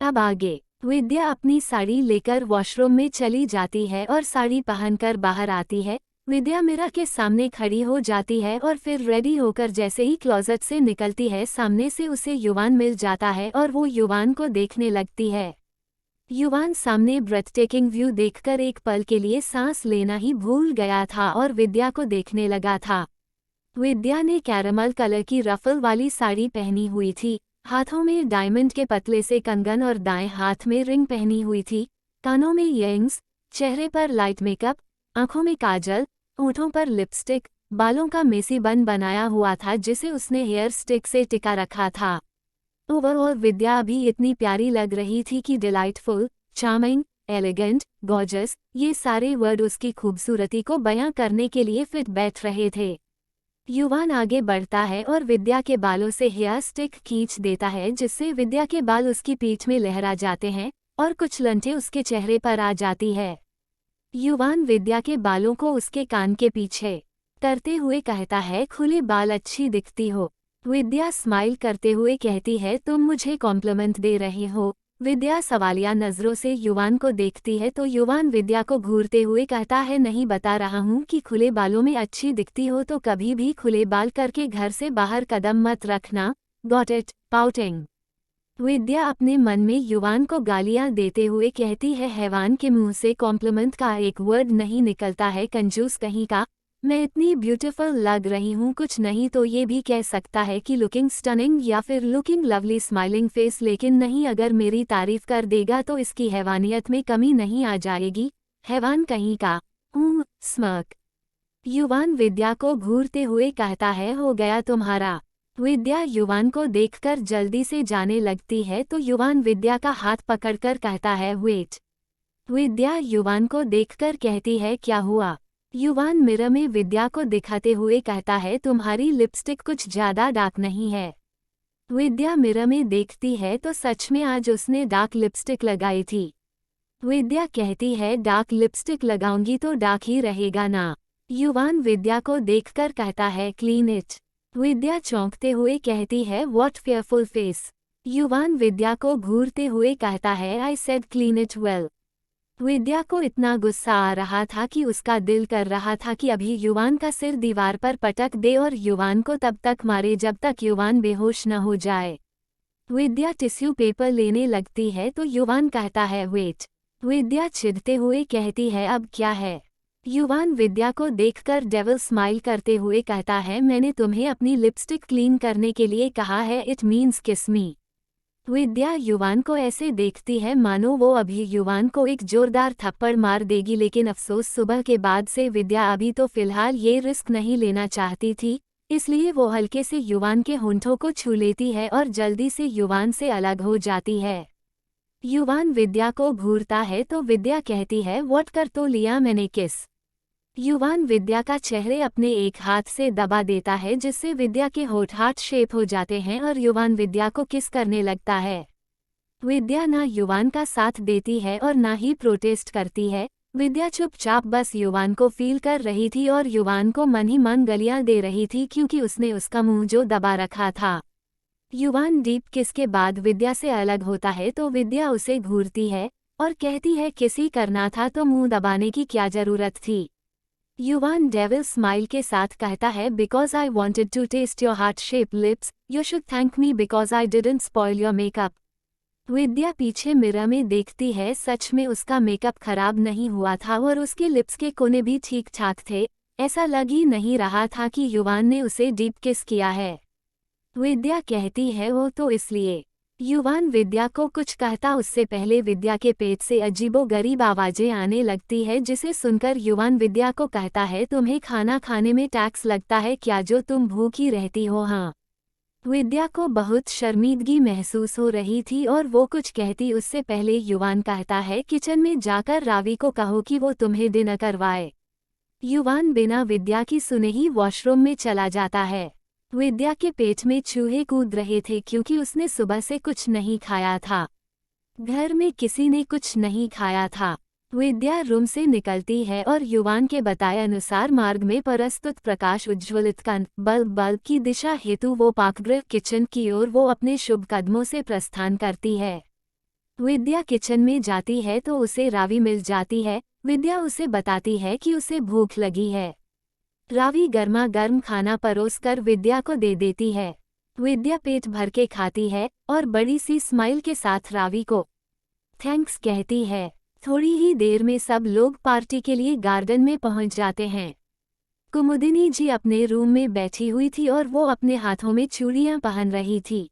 अब आगे विद्या अपनी साड़ी लेकर वॉशरूम में चली जाती है और साड़ी पहनकर बाहर आती है। विद्या मिरर के सामने खड़ी हो जाती है और फिर रेडी होकर जैसे ही क्लोजेट से निकलती है, सामने से उसे युवान मिल जाता है और वो युवान को देखने लगती है। युवान सामने ब्रेथटेकिंग व्यू देखकर एक पल के लिए सांस लेना ही भूल गया था और विद्या को देखने लगा था। विद्या ने कैरमल कलर की रफल वाली साड़ी पहनी हुई थी, हाथों में डायमंड के पतले से कंगन और दाएं हाथ में रिंग पहनी हुई थी, कानों में इयरिंग्स, चेहरे पर लाइट मेकअप, आंखों में काजल, होठों पर लिपस्टिक, बालों का मेसी बन बनाया हुआ था जिसे उसने हेयर स्टिक से टिका रखा था। ओवरऑल विद्या अभी इतनी प्यारी लग रही थी कि डिलाइटफुल, चार्मिंग, एलिगेंट, गॉर्जस, ये सारे वर्ड उसकी खूबसूरती को बयां करने के लिए फिट बैठ रहे थे। युवान आगे बढ़ता है और विद्या के बालों से हेयर स्टिक खींच देता है जिससे विद्या के बाल उसकी पीठ में लहरा जाते हैं और कुछ लंठे उसके चेहरे पर आ जाती है। युवान विद्या के बालों को उसके कान के पीछे करते हुए कहता है, खुले बाल अच्छी दिखती हो। विद्या स्माइल करते हुए कहती है, तुम मुझे कॉम्प्लीमेंट दे रहे हो। विद्या सवालिया नजरों से युवान को देखती है तो युवान विद्या को घूरते हुए कहता है, नहीं बता रहा हूँ कि खुले बालों में अच्छी दिखती हो तो कभी भी खुले बाल करके घर से बाहर कदम मत रखना। Got it? पाउटिंग। विद्या अपने मन में युवान को गालियां देते हुए कहती है, हैवान के मुंह से कॉम्प्लीमेंट का एक वर्ड नहीं निकलता है, कंजूस कहीं का। मैं इतनी ब्यूटीफुल लग रही हूँ, कुछ नहीं तो ये भी कह सकता है कि लुकिंग स्टनिंग या फिर लुकिंग लवली स्माइलिंग फेस, लेकिन नहीं, अगर मेरी तारीफ कर देगा तो इसकी हैवानियत में कमी नहीं आ जाएगी। हैवान कहीं का। स्मर्क। युवान विद्या को घूरते हुए कहता है, हो गया तुम्हारा। विद्या युवान को देखकर जल्दी से जाने लगती है तो युवान विद्या का हाथ पकड़कर कहता है, वेट। विद्या युवान को देखकर कहती है, क्या हुआ? युवान मिरर में विद्या को दिखाते हुए कहता है, तुम्हारी लिपस्टिक कुछ ज्यादा डार्क नहीं है। विद्या मिरर में देखती है तो सच में आज उसने डार्क लिपस्टिक लगाई थी। विद्या कहती है, डार्क लिपस्टिक लगाऊंगी तो डार्क ही रहेगा ना। युवान विद्या को देखकर कहता है, क्लीन इट। विद्या चौंकते हुए कहती है, व्हाट फेयरफुल फेस। युवान विद्या को घूरते हुए कहता है, I said clean it well. Vidya को इतना गुस्सा आ रहा था कि उसका दिल कर रहा था कि अभी युवान का सिर दीवार पर पटक दे और युवान को तब तक मारे जब तक युवान बेहोश न हो जाए। विद्या टिश्यू पेपर लेने लगती है तो युवान कहता है, वेट। विद्या चिढ़ते हुए कहती है, अब क्या है? युवान विद्या को देखकर डेविल स्माइल करते हुए कहता है, मैंने तुम्हें अपनी लिपस्टिक क्लीन करने के लिए कहा है, इट मीन्स किस मी। विद्या युवान को ऐसे देखती है मानो वो अभी युवान को एक जोरदार थप्पड़ मार देगी, लेकिन अफसोस सुबह के बाद से विद्या अभी तो फिलहाल ये रिस्क नहीं लेना चाहती थी, इसलिए वो हल्के से युवान के होंठों को छू लेती है और जल्दी से युवान से अलग हो जाती है। युवान विद्या को घूरता है तो विद्या कहती है, व्हाट कर तो लिया मैंने किस। युवान विद्या का चेहरे अपने एक हाथ से दबा देता है जिससे विद्या के होठ हार्ट शेप हो जाते हैं और युवान विद्या को किस करने लगता है। विद्या ना युवान का साथ देती है और ना ही प्रोटेस्ट करती है। विद्या चुपचाप बस युवान को फील कर रही थी और युवान को मन ही मन गालियां दे रही थी क्योंकि उसने उसका मुंह जो दबा रखा था। युवान डीप किस के बाद विद्या से अलग होता है तो विद्या उसे घूरती है और कहती है, किसी करना था तो मुंह दबाने की क्या जरूरत थी। युवान डेविल स्माइल के साथ कहता है, because I wanted to taste your heart shape lips, you should thank me because I didn't spoil your makeup. Vidya पीछे मिरर में देखती है, सच में उसका मेकअप खराब नहीं हुआ था और उसके लिप्स के कोने भी ठीक ठाक थे। ऐसा लग ही नहीं रहा था कि युवान ने उसे डीप किस किया है। विद्या कहती है, वो तो इसलिए। युवान विद्या को कुछ कहता उससे पहले विद्या के पेट से अजीबोगरीब आवाजें आने लगती है जिसे सुनकर युवान विद्या को कहता है, तुम्हें खाना खाने में टैक्स लगता है क्या जो तुम भूखी रहती हो? हाँ। विद्या को बहुत शर्मिंदगी महसूस हो रही थी और वो कुछ कहती उससे पहले युवान कहता है, किचन में जाकर रावी को कहो कि वो तुम्हें डिनर करवाए। युवान बिना विद्या की सुने ही वॉशरूम में चला जाता है। विद्या के पेट में चूहे कूद रहे थे क्योंकि उसने सुबह से कुछ नहीं खाया था। घर में किसी ने कुछ नहीं खाया था। विद्या रूम से निकलती है और युवान के बताए अनुसार मार्ग में प्रस्तुत प्रकाश उज्ज्वलित बल्ब की दिशा हेतु वो पाकगृह किचन की ओर वो अपने शुभ कदमों से प्रस्थान करती है। विद्या किचन में जाती है तो उसे रावी मिल जाती है। विद्या उसे बताती है कि उसे भूख लगी है। रावी गर्मा गर्म खाना परोसकर विद्या को दे देती है। विद्या पेट भर के खाती है और बड़ी सी स्माइल के साथ रावी को थैंक्स कहती है। थोड़ी ही देर में सब लोग पार्टी के लिए गार्डन में पहुंच जाते हैं। कुमुदिनी जी अपने रूम में बैठी हुई थी और वो अपने हाथों में चूड़ियां पहन रही थी।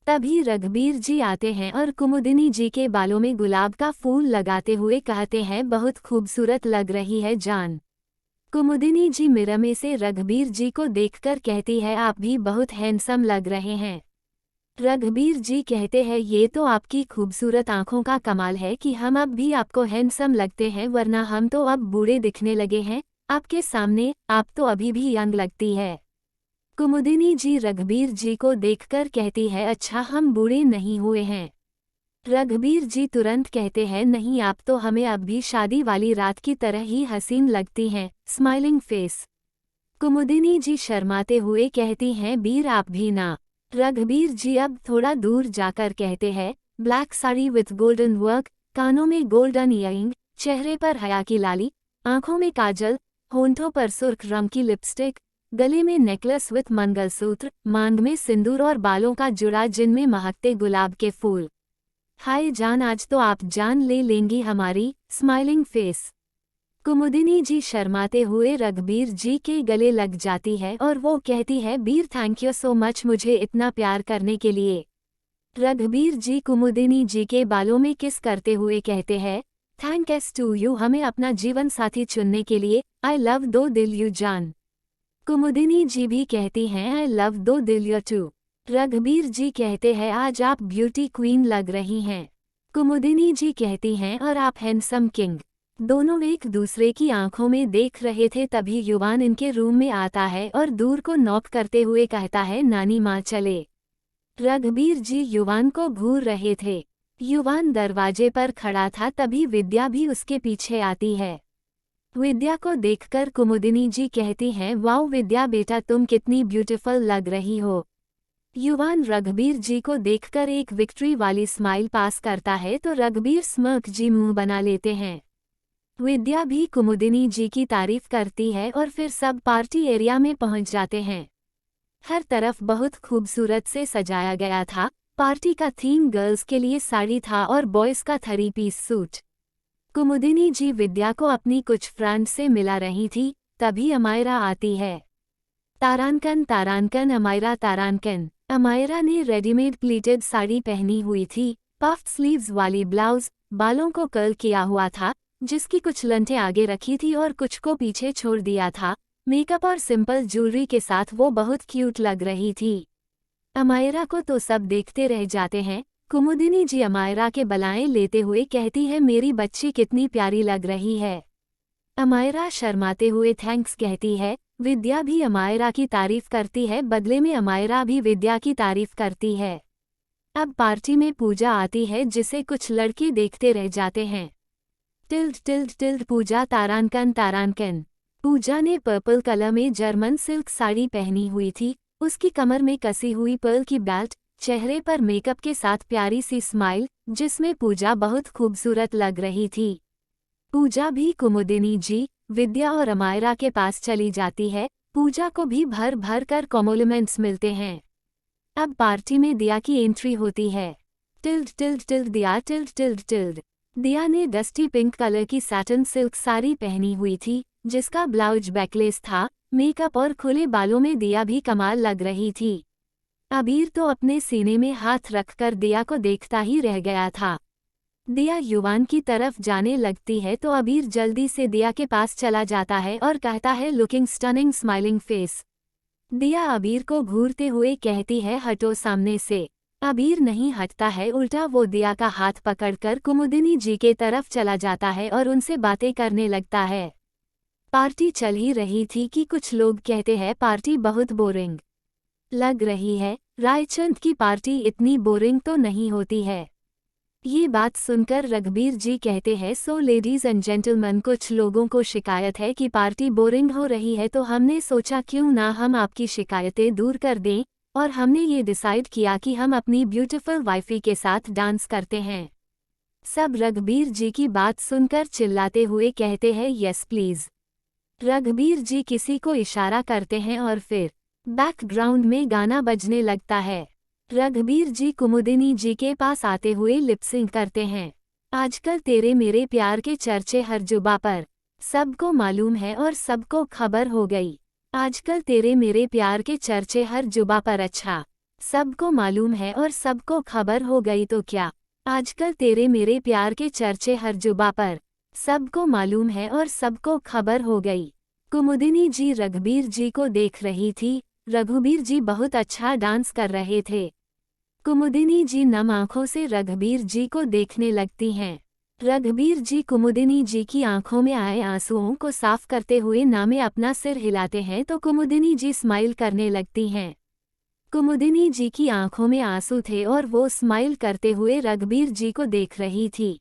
तभी रघुबीर जी आते हैं और कुमुदिनी जी के बालों में गुलाब का फूल लगाते हुए कहते हैं, बहुत खूबसूरत लग रही है जान। कुमुदिनी जी मिरर में से रघुबीर जी को देखकर कहती है, आप भी बहुत हैंडसम लग रहे हैं। रघुबीर जी कहते हैं, ये तो आपकी खूबसूरत आंखों का कमाल है कि हम अब भी आपको हैंडसम लगते हैं, वरना हम तो अब बूढ़े दिखने लगे हैं आपके सामने, आप तो अभी भी यंग लगती है। कुमुदिनी जी रघुबीर जी को देखकर कहती है, अच्छा हम बूढ़े नहीं हुए हैं। रघुबीर जी तुरंत कहते हैं, नहीं आप तो हमें अब भी शादी वाली रात की तरह ही हसीन लगती हैं, स्माइलिंग फेस। कुमुदिनी जी शर्माते हुए कहती हैं, बीर आप भी ना। रघुबीर जी अब थोड़ा दूर जाकर कहते हैं, black sari with golden work, कानों में गोल्डन ईयरिंग, चेहरे पर हया की लाली, आंखों में काजल, होंठों पर सुर्ख रंग की लिपस्टिक, गले में नेकलेस विथ मंगलसूत्र, मांग में सिंदूर और बालों का जुड़ा जिनमें महकते गुलाब के फूल। हाय जान, आज तो आप जान ले लेंगी हमारी, स्माइलिंग फेस। कुमुदिनी जी शर्माते हुए रघुबीर जी के गले लग जाती है और वो कहती है, बीर थैंक यू सो मच मुझे इतना प्यार करने के लिए। रघुबीर जी कुमुदिनी जी के बालों में किस करते हुए कहते हैं, थैंक्स टू यू हमें अपना जीवन साथी चुनने के लिए, आई लव दो दिल यू जान। कुमुदिनी जी भी कहती हैं, आई लव दो दिल यू टू। रघुबीर जी कहते हैं, आज आप ब्यूटी क्वीन लग रही हैं। कुमुदिनी जी कहती हैं, और आप हैंडसम किंग। दोनों एक दूसरे की आंखों में देख रहे थे, तभी युवान इनके रूम में आता है और दूर को नॉक करते हुए कहता है, नानी माँ चले। रघुबीर जी युवान को घूर रहे थे। युवान दरवाजे पर खड़ा था, तभी विद्या भी उसके पीछे आती है। विद्या को देखकर कुमुदिनी जी कहती हैं, वाओ विद्या बेटा तुम कितनी ब्यूटीफुल लग रही हो। युवान रघुबीर जी को देखकर एक विक्ट्री वाली स्माइल पास करता है तो रघुबीर स्मर्क जी मुंह बना लेते हैं। विद्या भी कुमुदिनी जी की तारीफ करती है और फिर सब पार्टी एरिया में पहुंच जाते हैं। हर तरफ बहुत खूबसूरत से सजाया गया था। पार्टी का थीम गर्ल्स के लिए साड़ी था और बॉयज का 3 पीस सूट। कुमुदिनी जी विद्या को अपनी कुछ फ्रेंड से मिला रही थी, तभी अमायरा आती है। तारानकन तारानकन अमायरा तारानकन। अमायरा ने रेडीमेड प्लीटेड साड़ी पहनी हुई थी, पफ्ड स्लीव्स वाली ब्लाउज, बालों को कर्ल किया हुआ था, जिसकी कुछ लंठें आगे रखी थी और कुछ को पीछे छोड़ दिया था। मेकअप और सिंपल ज्वेलरी के साथ वो बहुत क्यूट लग रही थी। अमायरा को तो सब देखते रह जाते हैं। कुमुदिनी जी अमायरा के बलाएं लेते हुए कहती है, मेरी बच्ची कितनी प्यारी लग रही है। अमायरा शर्माते हुए थैंक्स कहती है। विद्या भी अमायरा की तारीफ करती है, बदले में अमायरा भी विद्या की तारीफ करती है। अब पार्टी में पूजा आती है, जिसे कुछ लड़के देखते रह जाते हैं। टिल्ड टिल्ड टिल्ड पूजा तारानकन तारानकन। पूजा ने पर्पल कलर में जर्मन सिल्क साड़ी पहनी हुई थी, उसकी कमर में कसी हुई पर्ल की बेल्ट, चेहरे पर मेकअप के साथ प्यारी सी स्माइल, जिसमें पूजा बहुत खूबसूरत लग रही थी। पूजा भी कुमुदिनी जी, विद्या और अमायरा के पास चली जाती है। पूजा को भी भर भर कर कॉम्प्लीमेंट्स मिलते हैं। अब पार्टी में दिया की एंट्री होती है। टिल्ड टिल्ड टिल्ड दिया टिल्ड टिल्ड टिल्ड। दिया ने डस्टी पिंक कलर की सैटिन सिल्क साड़ी पहनी हुई थी, जिसका ब्लाउज बैकलेस था। मेकअप और खुले बालों में दिया भी कमाल लग रही थी। अबीर तो अपने सीने में हाथ रखकर दिया को देखता ही रह गया था। दिया युवान की तरफ जाने लगती है तो अबीर जल्दी से दिया के पास चला जाता है और कहता है, लुकिंग स्टनिंग स्माइलिंग फेस। दिया अबीर को घूरते हुए कहती है, हटो सामने से। अबीर नहीं हटता है, उल्टा वो दिया का हाथ पकड़कर कुमुदिनी जी के तरफ चला जाता है और उनसे बातें करने लगता है। पार्टी चल ही रही थी कि कुछ लोग कहते हैं, पार्टी बहुत बोरिंग लग रही है। रायचंद की पार्टी इतनी बोरिंग तो नहीं होती है। ये बात सुनकर रघुबीर जी कहते हैं, सो लेडीज एंड जेंटलमैन, कुछ लोगों को शिकायत है कि पार्टी बोरिंग हो रही है, तो हमने सोचा क्यों ना हम आपकी शिकायतें दूर कर दें, और हमने ये डिसाइड किया कि हम अपनी ब्यूटीफुल वाइफी के साथ डांस करते हैं। सब रघुबीर जी की बात सुनकर चिल्लाते हुए कहते हैं यस प्लीज। रघुबीर जी किसी को इशारा करते हैं और फिर बैकग्राउंड में गाना बजने लगता है। रघुबीर जी कुमुदिनी जी के पास आते हुए लिपसिंग करते हैं। आजकल तेरे मेरे प्यार के चर्चे हर जुबा पर, सबको मालूम है और सबको खबर हो गई। आजकल तेरे मेरे प्यार के चर्चे हर जुबा पर, अच्छा सबको मालूम है और सबको खबर हो गई तो क्या। आजकल तेरे मेरे प्यार के चर्चे हर जुबा पर, सबको मालूम है और सबको खबर हो गई। कुमुदिनी जी रघुबीर जी को देख रही थी। रघुबीर जी बहुत अच्छा डांस कर रहे थे। कुमुदिनी जी नम आंखों से रघुबीर जी को देखने लगती हैं। रघुबीर जी कुमुदिनी जी की आंखों में आए आंसुओं को साफ करते हुए नामे अपना सिर हिलाते हैं तो कुमुदिनी जी स्माइल करने लगती हैं। कुमुदिनी जी की आंखों में आंसू थे और वो स्माइल करते हुए रघुबीर जी को देख रही थी।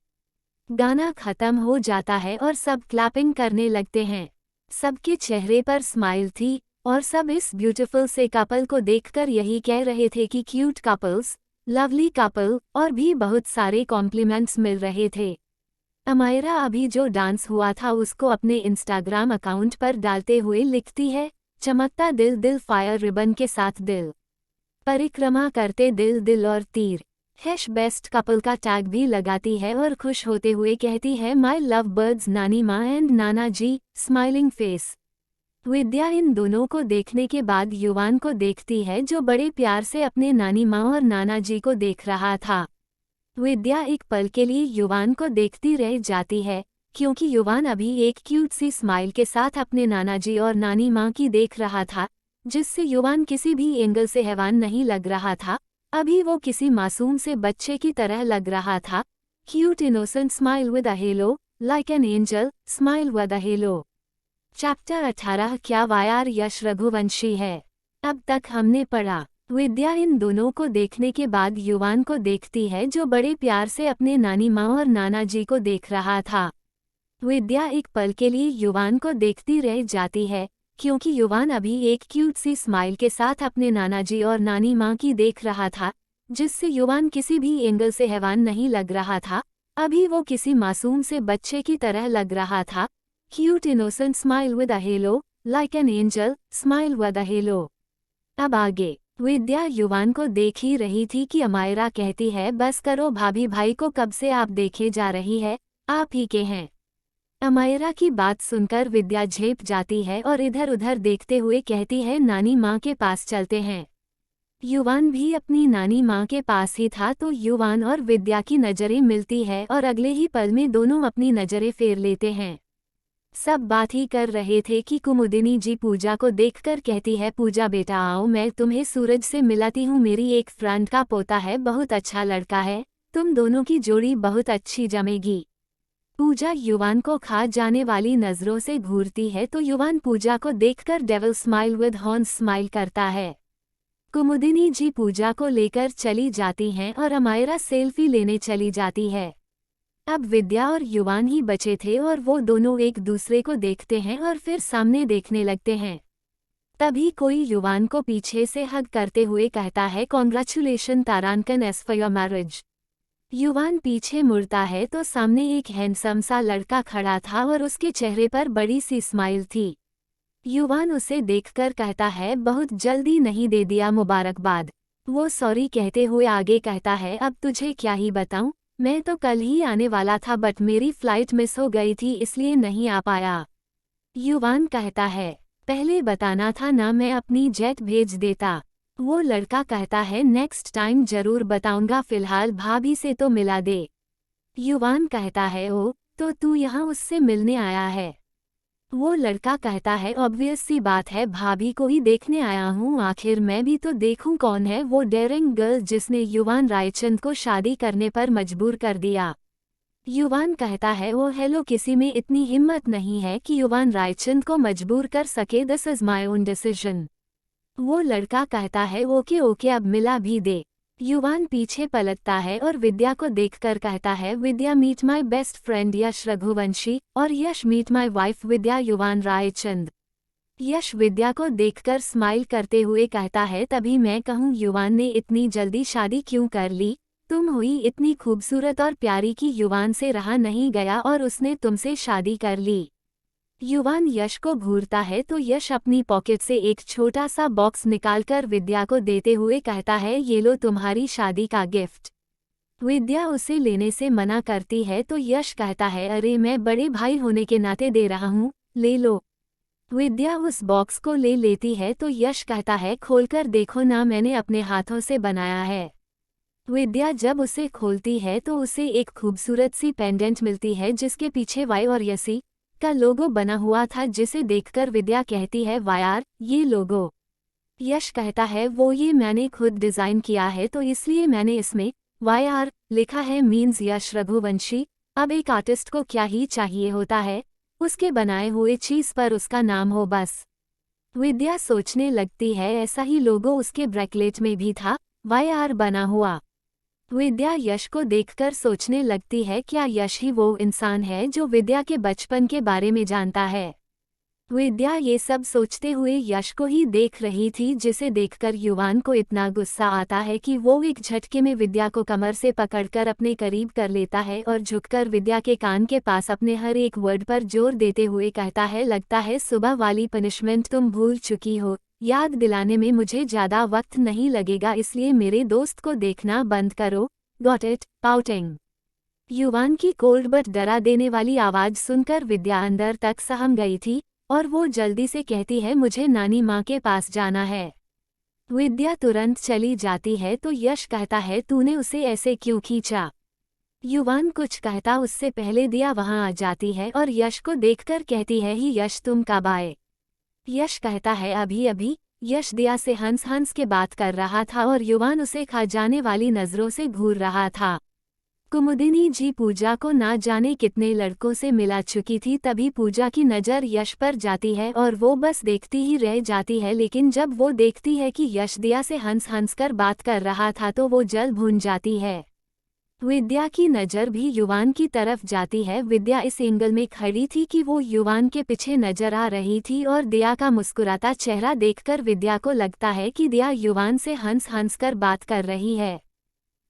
गाना खत्म हो जाता है और सब क्लैपिंग करने लगते हैं। सबके चेहरे पर स्माइल थी और सब इस ब्यूटीफुल से कपल को देखकर यही कह रहे थे कि क्यूट कपल्स, लवली कपल, और भी बहुत सारे कॉम्प्लीमेंट्स मिल रहे थे। अमायरा अभी जो डांस हुआ था उसको अपने इंस्टाग्राम अकाउंट पर डालते हुए लिखती है, चमकता दिल दिल फायर रिबन के साथ दिल, परिक्रमा करते दिल दिल और तीर, हैश बेस्ट कपल का टैग भी लगाती है और खुश होते हुए कहती है माय लव बर्ड्स नानी माँ and Nana ji, smiling face. विद्या इन दोनों को देखने के बाद युवान को देखती है जो बड़े प्यार से अपने नानी माँ और नाना जी को देख रहा था। विद्या एक पल के लिए युवान को देखती रह जाती है क्योंकि युवान अभी एक क्यूट सी स्माइल के साथ अपने नाना जी और नानी माँ की देख रहा था, जिससे युवान किसी भी एंगल से हैवान नहीं लग रहा था। अभी वो किसी मासूम से बच्चे की तरह लग रहा था। Cute innocent smile with a hello, like an angel smile with a hello. Chapter 18 क्या वायार यश रघुवंशी है। अब तक हमने पढ़ा, विद्या इन दोनों को देखने के बाद युवान को देखती है जो बड़े प्यार से अपने नानी माँ और नाना जी को देख रहा था। विद्या एक पल के लिए युवान को देखती रह जाती है क्योंकि युवान अभी एक क्यूट सी स्माइल के साथ अपने नाना जी और नानी माँ की देख रहा था, जिससे युवान किसी भी एंगल से हैवान नहीं लग रहा था। अभी वो किसी मासूम से बच्चे की तरह लग रहा था। Cute innocent smile with a hello, like an angel smile with a hello. अब आगे विद्या युवान को देख ही रही थी कि अमायरा कहती है बस करो भाभी, भाई को कब से आप देखे जा रही है, आप ही के हैं। अमायरा की बात सुनकर विद्या झेप जाती है और इधर उधर देखते हुए कहती है नानी माँ के पास चलते हैं। युवान भी अपनी नानी माँ के पास ही था तो युवान और विद्या की नज़रें मिलती है और अगले ही पल में दोनों अपनी नज़रें फेर लेते हैं। सब बात ही कर रहे थे कि कुमुदिनी जी पूजा को देखकर कहती है पूजा बेटा आओ, मैं तुम्हें सूरज से मिलाती हूँ, मेरी एक फ्रेंड का पोता है, बहुत अच्छा लड़का है, तुम दोनों की जोड़ी बहुत अच्छी जमेगी। पूजा युवान को खा जाने वाली नजरों से घूरती है तो युवान पूजा को देखकर devil smile with horns smile करता है। कुमुदिनी जी पूजा को लेकर चली जाती हैं और अमायरा सेल्फी लेने चली जाती है। अब विद्या और युवान ही बचे थे और वो दोनों एक दूसरे को देखते हैं और फिर सामने देखने लगते हैं। तभी कोई युवान को पीछे से हग करते हुए कहता है कॉन्ग्रेचुलेशन तारांकन s for your marriage. Yuvaan पीछे मुड़ता है तो सामने एक हैंडसम सा लड़का खड़ा था और उसके चेहरे पर बड़ी सी स्माइल थी। युवान उसे देखकर कहता है बहुत जल्दी नहीं दे दिया मुबारकबाद। वो सॉरी कहते हुए आगे कहता है अब तुझे क्या ही बताऊं, मैं तो कल ही आने वाला था बट मेरी फ्लाइट मिस हो गई थी इसलिए नहीं आ पाया। युवान कहता है पहले बताना था ना, मैं अपनी जेट भेज देता। वो लड़का कहता है नेक्स्ट टाइम जरूर बताऊंगा, फिलहाल भाभी से तो मिला दे। युवान कहता है ओ, तो तू यहाँ उससे मिलने आया है। वो लड़का कहता है ऑब्वियस सी बात है, भाभी को ही देखने आया हूँ, आखिर मैं भी तो देखूं कौन है वो डेयरिंग गर्ल जिसने युवान रायचंद को शादी करने पर मजबूर कर दिया। युवान कहता है वो हेलो, किसी में इतनी हिम्मत नहीं है कि युवान रायचंद को मजबूर कर सके, this is my own decision. वो लड़का कहता है ओके ओके अब मिला भी दे। युवान पीछे पलटता है और विद्या को देखकर कहता है विद्या मीट माय बेस्ट फ्रेंड यश रघुवंशी और यश मीट माय वाइफ विद्या युवान रायचंद। यश विद्या को देखकर स्माइल करते हुए कहता है तभी मैं कहूँ युवान ने इतनी जल्दी शादी क्यों कर ली, तुम हुई इतनी खूबसूरत और प्यारी कि युवान से रहा नहीं गया और उसने तुमसे शादी कर ली। युवान यश को घूरता है तो यश अपनी पॉकेट से एक छोटा सा बॉक्स निकालकर विद्या को देते हुए कहता है, ये लो तुम्हारी शादी का गिफ्ट। विद्या उसे लेने से मना करती है तो यश कहता है, अरे मैं बड़े भाई होने के नाते दे रहा हूँ, ले लो। विद्या उस बॉक्स को ले लेती है तो यश कहता है, खोलकर देखो ना, मैंने अपने हाथों से बनाया है। विद्या जब उसे खोलती है तो उसे एक खूबसूरत सी पेंडेंट मिलती है जिसके पीछे वाई और यसी का लोगो बना हुआ था, जिसे देखकर विद्या कहती है, वाह यार, ये लोगो। यश कहता है, वो ये मैंने खुद डिज़ाइन किया है तो इसलिए मैंने इसमें वाह यार लिखा है, मीन्स यश रघुवंशी। अब एक आर्टिस्ट को क्या ही चाहिए होता है, उसके बनाए हुए चीज़ पर उसका नाम हो बस। विद्या सोचने लगती है, ऐसा ही लोगो उसके ब्रेसलेट में भी था, वाह यार बना हुआ। विद्या यश को देखकर सोचने लगती है, क्या यश ही वो इंसान है जो विद्या के बचपन के बारे में जानता है। विद्या ये सब सोचते हुए यश को ही देख रही थी, जिसे देखकर युवान को इतना गुस्सा आता है कि वो एक झटके में विद्या को कमर से पकड़कर अपने करीब कर लेता है और झुककर विद्या के कान के पास अपने हर एक वर्ड पर जोर देते हुए कहता है, लगता है सुबह वाली पनिशमेंट तुम भूल चुकी हो, याद दिलाने में मुझे ज़्यादा वक्त नहीं लगेगा, इसलिए मेरे दोस्त को देखना बंद करो, गॉट इट, पाउटिंग। युवान की कोल्ड बट डरा देने वाली आवाज़ सुनकर विद्या अंदर तक सहम गई थी और वो जल्दी से कहती है, मुझे नानी माँ के पास जाना है। विद्या तुरंत चली जाती है तो यश कहता है, तूने उसे ऐसे क्यों खींचा। युवान कुछ कहता उससे पहले दिया वहां आ जाती है और यश को देखकर कहती है, ही यश तुम कब आए। यश कहता है, अभी अभी। यश दिया से हंस हंस के बात कर रहा था और युवान उसे खा जाने वाली नजरों से घूर रहा था। कुमुदिनी जी पूजा को ना जाने कितने लड़कों से मिला चुकी थी, तभी पूजा की नज़र यश पर जाती है और वो बस देखती ही रह जाती है, लेकिन जब वो देखती है कि यश दिया से हंस हंस कर बात कर रहा था तो वो जल भून जाती है। विद्या की नज़र भी युवान की तरफ जाती है। विद्या इस एंगल में खड़ी थी कि वो युवान के पीछे नजर आ रही थी और दिया का मुस्कुराता चेहरा देखकर विद्या को लगता है कि दिया युवान से हंस हंस कर बात कर रही है।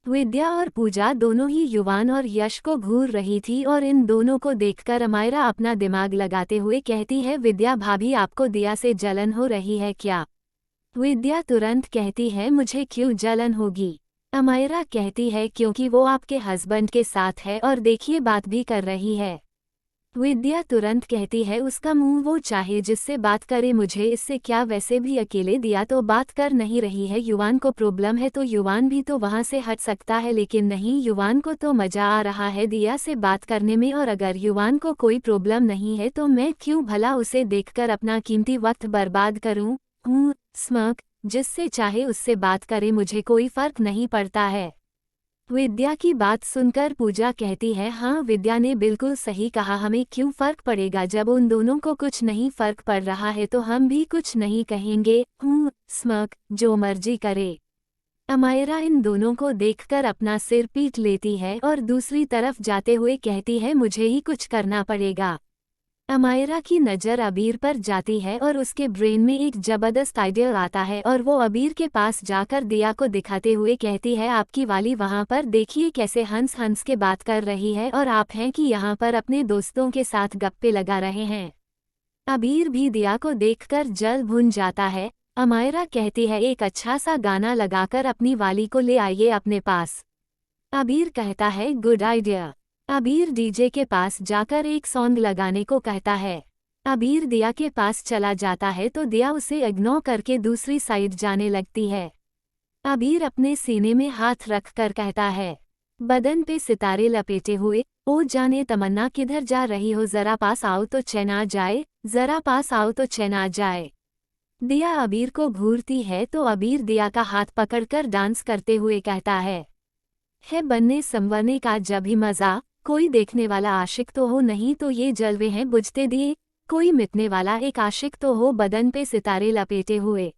विद्या और पूजा दोनों ही युवान और यश को घूर रही थी और इन दोनों को देखकर अमायरा अपना दिमाग लगाते हुए कहती है, विद्या भाभी, आपको दिया से जलन हो रही है क्या। विद्या तुरंत कहती है, मुझे क्यों जलन होगी। अमायरा कहती है, क्योंकि वो आपके हस्बैंड के साथ है और देखिए बात भी कर रही है। विद्या तुरंत कहती है, उसका मुंह वो चाहे जिससे बात करे, मुझे इससे क्या, वैसे भी अकेले दिया तो बात कर नहीं रही है, युवान को प्रॉब्लम है तो युवान भी तो वहां से हट सकता है, लेकिन नहीं, युवान को तो मजा आ रहा है दिया से बात करने में, और अगर युवान को कोई प्रॉब्लम नहीं है तो मैं क्यों भला उसे देखकर अपना कीमती वक्त बर्बाद करूं। स्मर्क, जिससे चाहे उससे बात करे, मुझे कोई फर्क नहीं पड़ता है। विद्या की बात सुनकर पूजा कहती है, हाँ विद्या ने बिल्कुल सही कहा, हमें क्यों फर्क पड़ेगा, जब उन दोनों को कुछ नहीं फर्क पड़ रहा है तो हम भी कुछ नहीं कहेंगे। स्मर्क, जो मर्जी करे। अमायरा इन दोनों को देखकर अपना सिर पीट लेती है और दूसरी तरफ जाते हुए कहती है, मुझे ही कुछ करना पड़ेगा। अमायरा की नज़र अबीर पर जाती है और उसके ब्रेन में एक जबरदस्त आइडिया आता है और वो अबीर के पास जाकर दिया को दिखाते हुए कहती है, आपकी वाली वहाँ पर देखिए कैसे हंस हंस के बात कर रही है और आप हैं कि यहाँ पर अपने दोस्तों के साथ गप्पे लगा रहे हैं। अबीर भी दिया को देखकर जल भुन जाता है। अमायरा कहती है, एक अच्छा सा गाना लगाकर अपनी वाली को ले आइए अपने पास। अबीर कहता है, गुड आइडिया। अबीर डीजे के पास जाकर एक सॉन्ग लगाने को कहता है। अबीर दिया के पास चला जाता है तो दिया उसे इग्नोर करके दूसरी साइड जाने लगती है। अबीर अपने सीने में हाथ रखकर कहता है, बदन पे सितारे लपेटे हुए, ओ जाने तमन्ना किधर जा रही हो, जरा पास आओ तो चैन आ जाए, जरा पास आओ तो चैन आ जाए। दिया अबीर को घूरती है तो अबीर दिया का हाथ पकड़कर डांस करते हुए कहता है बनने संवरने का जब ही मजा, कोई देखने वाला आशिक तो हो, नहीं तो ये जलवे हैं बुझते दिए, कोई मिटने वाला एक आशिक तो हो, बदन पे सितारे लपेटे हुए।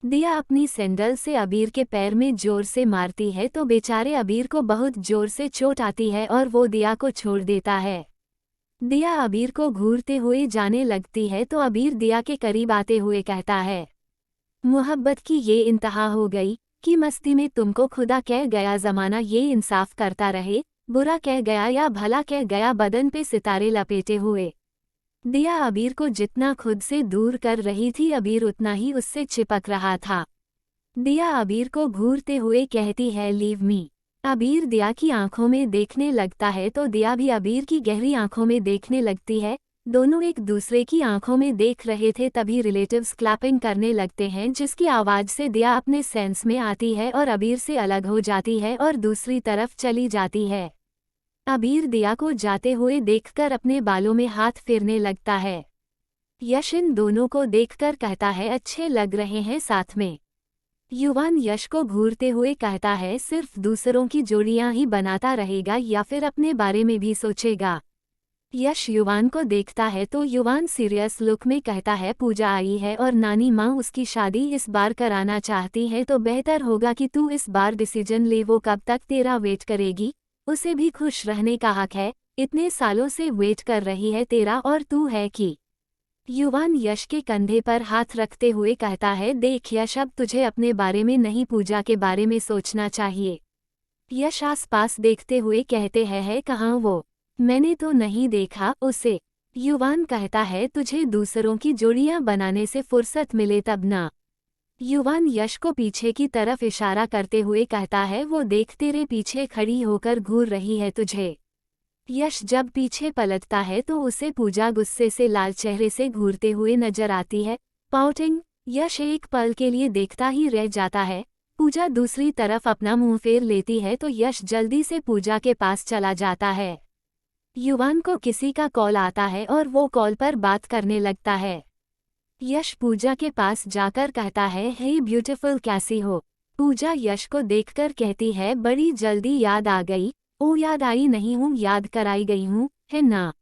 दिया अपनी सैंडल से अबीर के पैर में जोर से मारती है तो बेचारे अबीर को बहुत जोर से चोट आती है और वो दिया को छोड़ देता है। दिया अबीर को घूरते हुए जाने लगती है तो अबीर दिया के करीब आते हुए कहता है, मोहब्बत की ये इंतहा हो गई, कि मस्ती में तुमको खुदा कह गया ज़माना ये इंसाफ करता रहे, बुरा कह गया या भला कह गया बदन पे सितारे लपेटे हुए। दिया अबीर को जितना खुद से दूर कर रही थी अबीर उतना ही उससे चिपक रहा था। दिया अबीर को घूरते हुए कहती है लीव मी। अबीर दिया की आंखों में देखने लगता है तो दिया भी अबीर की गहरी आंखों में देखने लगती है। दोनों एक दूसरे की आंखों में देख रहे थे तभी रिलेटिव्स क्लैपिंग करने लगते हैं जिसकी आवाज़ से दिया अपने सेंस में आती है और अबीर से अलग हो जाती है और दूसरी तरफ चली जाती है। अबीर दिया को जाते हुए देखकर अपने बालों में हाथ फेरने लगता है। यश इन दोनों को देखकर कहता है अच्छे लग रहे हैं साथ में। युवान यश को घूरते हुए कहता है सिर्फ दूसरों की जोड़ियां ही बनाता रहेगा या फिर अपने बारे में भी सोचेगा। यश युवान को देखता है तो युवान सीरियस लुक में कहता है पूजा आई है और नानी माँ उसकी शादी इस बार कराना चाहती है तो बेहतर होगा कि तू इस बार डिसीजन ले। वो कब तक तेरा वेट करेगी, उसे भी खुश रहने का हक है, इतने सालों से वेट कर रही है तेरा और तू है कि। युवान यश के कंधे पर हाथ रखते हुए कहता है देख यश अब तुझे अपने बारे में नहीं पूजा के बारे में सोचना चाहिए। यश आसपास देखते हुए कहते है कहाँ वो, मैंने तो नहीं देखा उसे। युवान कहता है तुझे दूसरों की जोड़ियां बनाने से फुर्सत मिले तब ना। युवान यश को पीछे की तरफ इशारा करते हुए कहता है वो देख तेरे पीछे खड़ी होकर घूर रही है तुझे। यश जब पीछे पलटता है तो उसे पूजा गुस्से से लाल चेहरे से घूरते हुए नजर आती है। पाउटिंग। यश एक पल के लिए देखता ही रह जाता है। पूजा दूसरी तरफ अपना मुंह फेर लेती है तो यश जल्दी से पूजा के पास चला जाता है। युवान को किसी का कॉल आता है और वो कॉल पर बात करने लगता है। यश पूजा के पास जाकर कहता है हे ब्यूटीफुल कैसी हो। पूजा यश को देखकर कहती है बड़ी जल्दी याद आ गई। ओ याद आई नहीं हूँ, याद कराई गई हूँ, है ना।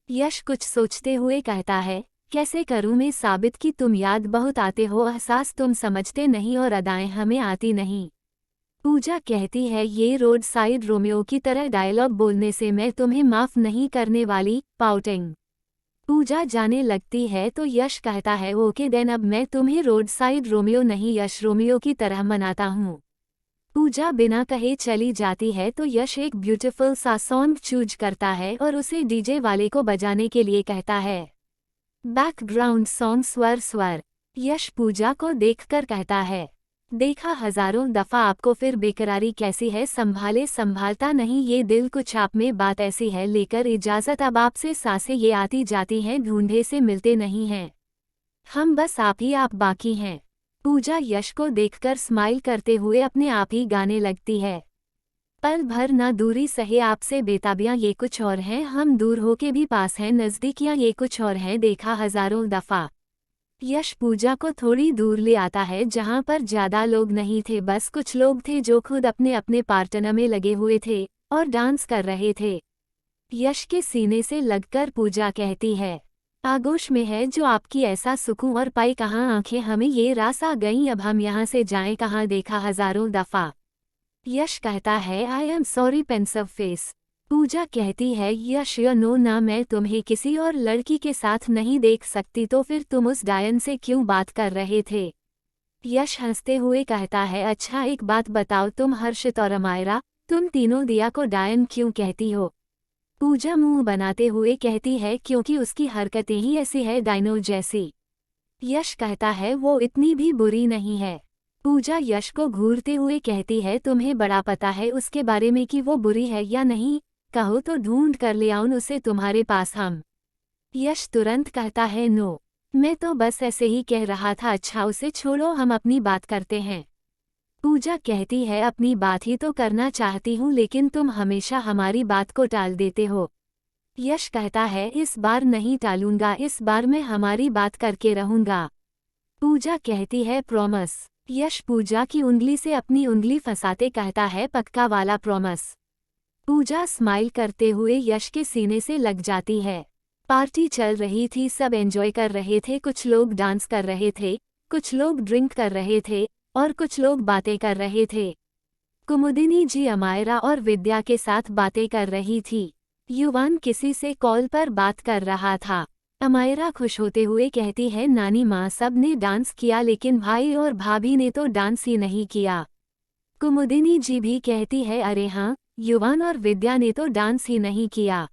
यश कुछ सोचते हुए कहता है कैसे करूँ मैं साबित कि तुम याद बहुत आते हो, एहसास तुम समझते नहीं और अदाएं हमें आती नहीं। पूजा कहती है ये रोड साइड रोमियो की तरह डायलॉग बोलने से मैं तुम्हें माफ़ नहीं करने वाली। पाउटिंग। पूजा जाने लगती है तो यश कहता है ओके देन अब मैं तुम्हें रोड साइड रोमियो नहीं यश रोमियो की तरह मनाता हूँ। पूजा बिना कहे चली जाती है तो यश एक ब्यूटीफुल सा सॉन्ग चूज करता है और उसे डीजे वाले को बजाने के लिए कहता है। बैकग्राउंड सॉन्ग स्वर स्वर। यश पूजा को देखकर कहता है देखा हजारों दफा आपको फिर बेकरारी कैसी है, संभाले संभालता नहीं ये दिल, कुछ आप में बात ऐसी है, लेकर इजाजत अब आपसे सांसें ये आती जाती हैं, ढूंढे से मिलते नहीं हैं हम, बस आप ही आप बाकी हैं। पूजा यश को देखकर स्माइल करते हुए अपने आप ही गाने लगती है। पल भर ना दूरी सहे आपसे बेताबियां ये कुछ और हैं, हम दूर होके भी पास हैं, नज़दीकियां ये कुछ और हैं, देखा हजारों दफा। यश पूजा को थोड़ी दूर ले आता है जहां पर ज्यादा लोग नहीं थे, बस कुछ लोग थे जो खुद अपने अपने पार्टनर में लगे हुए थे और डांस कर रहे थे। यश के सीने से लगकर पूजा कहती है आगोश में है जो आपकी ऐसा सुकून और पाई कहाँ आंखें हमें ये रास आ गईं, अब हम यहाँ से जाएं कहाँ, देखा हजारों दफा। यश कहता है I am sorry pensive face. Pooja कहती है यश या नो ना, मैं तुम्हें किसी और लड़की के साथ नहीं देख सकती, तो फिर तुम उस डायन से क्यों बात कर रहे थे। यश हंसते हुए कहता है अच्छा एक बात बताओ, तुम हर्षित और अमायरा, तुम तीनों दिया को डायन क्यों कहती हो। पूजा मुंह बनाते हुए कहती है क्योंकि उसकी हरकतें ही ऐसी है, डायनो जैसी। यश कहता है वो इतनी भी बुरी नहीं है। पूजा यश को घूरते हुए कहती है तुम्हें बड़ा पता है उसके बारे में कि वो बुरी है या नहीं, कहो तो ढूंढ कर ले आऊं उसे तुम्हारे पास हम। यश तुरंत कहता है नो, मैं तो बस ऐसे ही कह रहा था, अच्छा उसे छोड़ो हम अपनी बात करते हैं। पूजा कहती है अपनी बात ही तो करना चाहती हूँ लेकिन तुम हमेशा हमारी बात को टाल देते हो। यश कहता है इस बार नहीं टालूंगा, इस बार मैं हमारी बात करके रहूंगा। पूजा कहती है प्रॉमिस। यश पूजा की उंगली से अपनी उंगली फंसाते कहता है पक्का वाला प्रॉमिस। पूजा स्माइल करते हुए यश के सीने से लग जाती है। पार्टी चल रही थी, सब एंजॉय कर रहे थे, कुछ लोग डांस कर रहे थे, कुछ लोग ड्रिंक कर रहे थे और कुछ लोग बातें कर रहे थे। कुमुदिनी जी अमायरा और विद्या के साथ बातें कर रही थी। युवान किसी से कॉल पर बात कर रहा था। अमायरा खुश होते हुए कहती है नानी माँ सब ने डांस किया लेकिन भाई और भाभी ने तो डांस ही नहीं किया। कुमुदिनी जी भी कहती है अरे हाँ, युवान और विद्या ने तो डांस ही नहीं किया।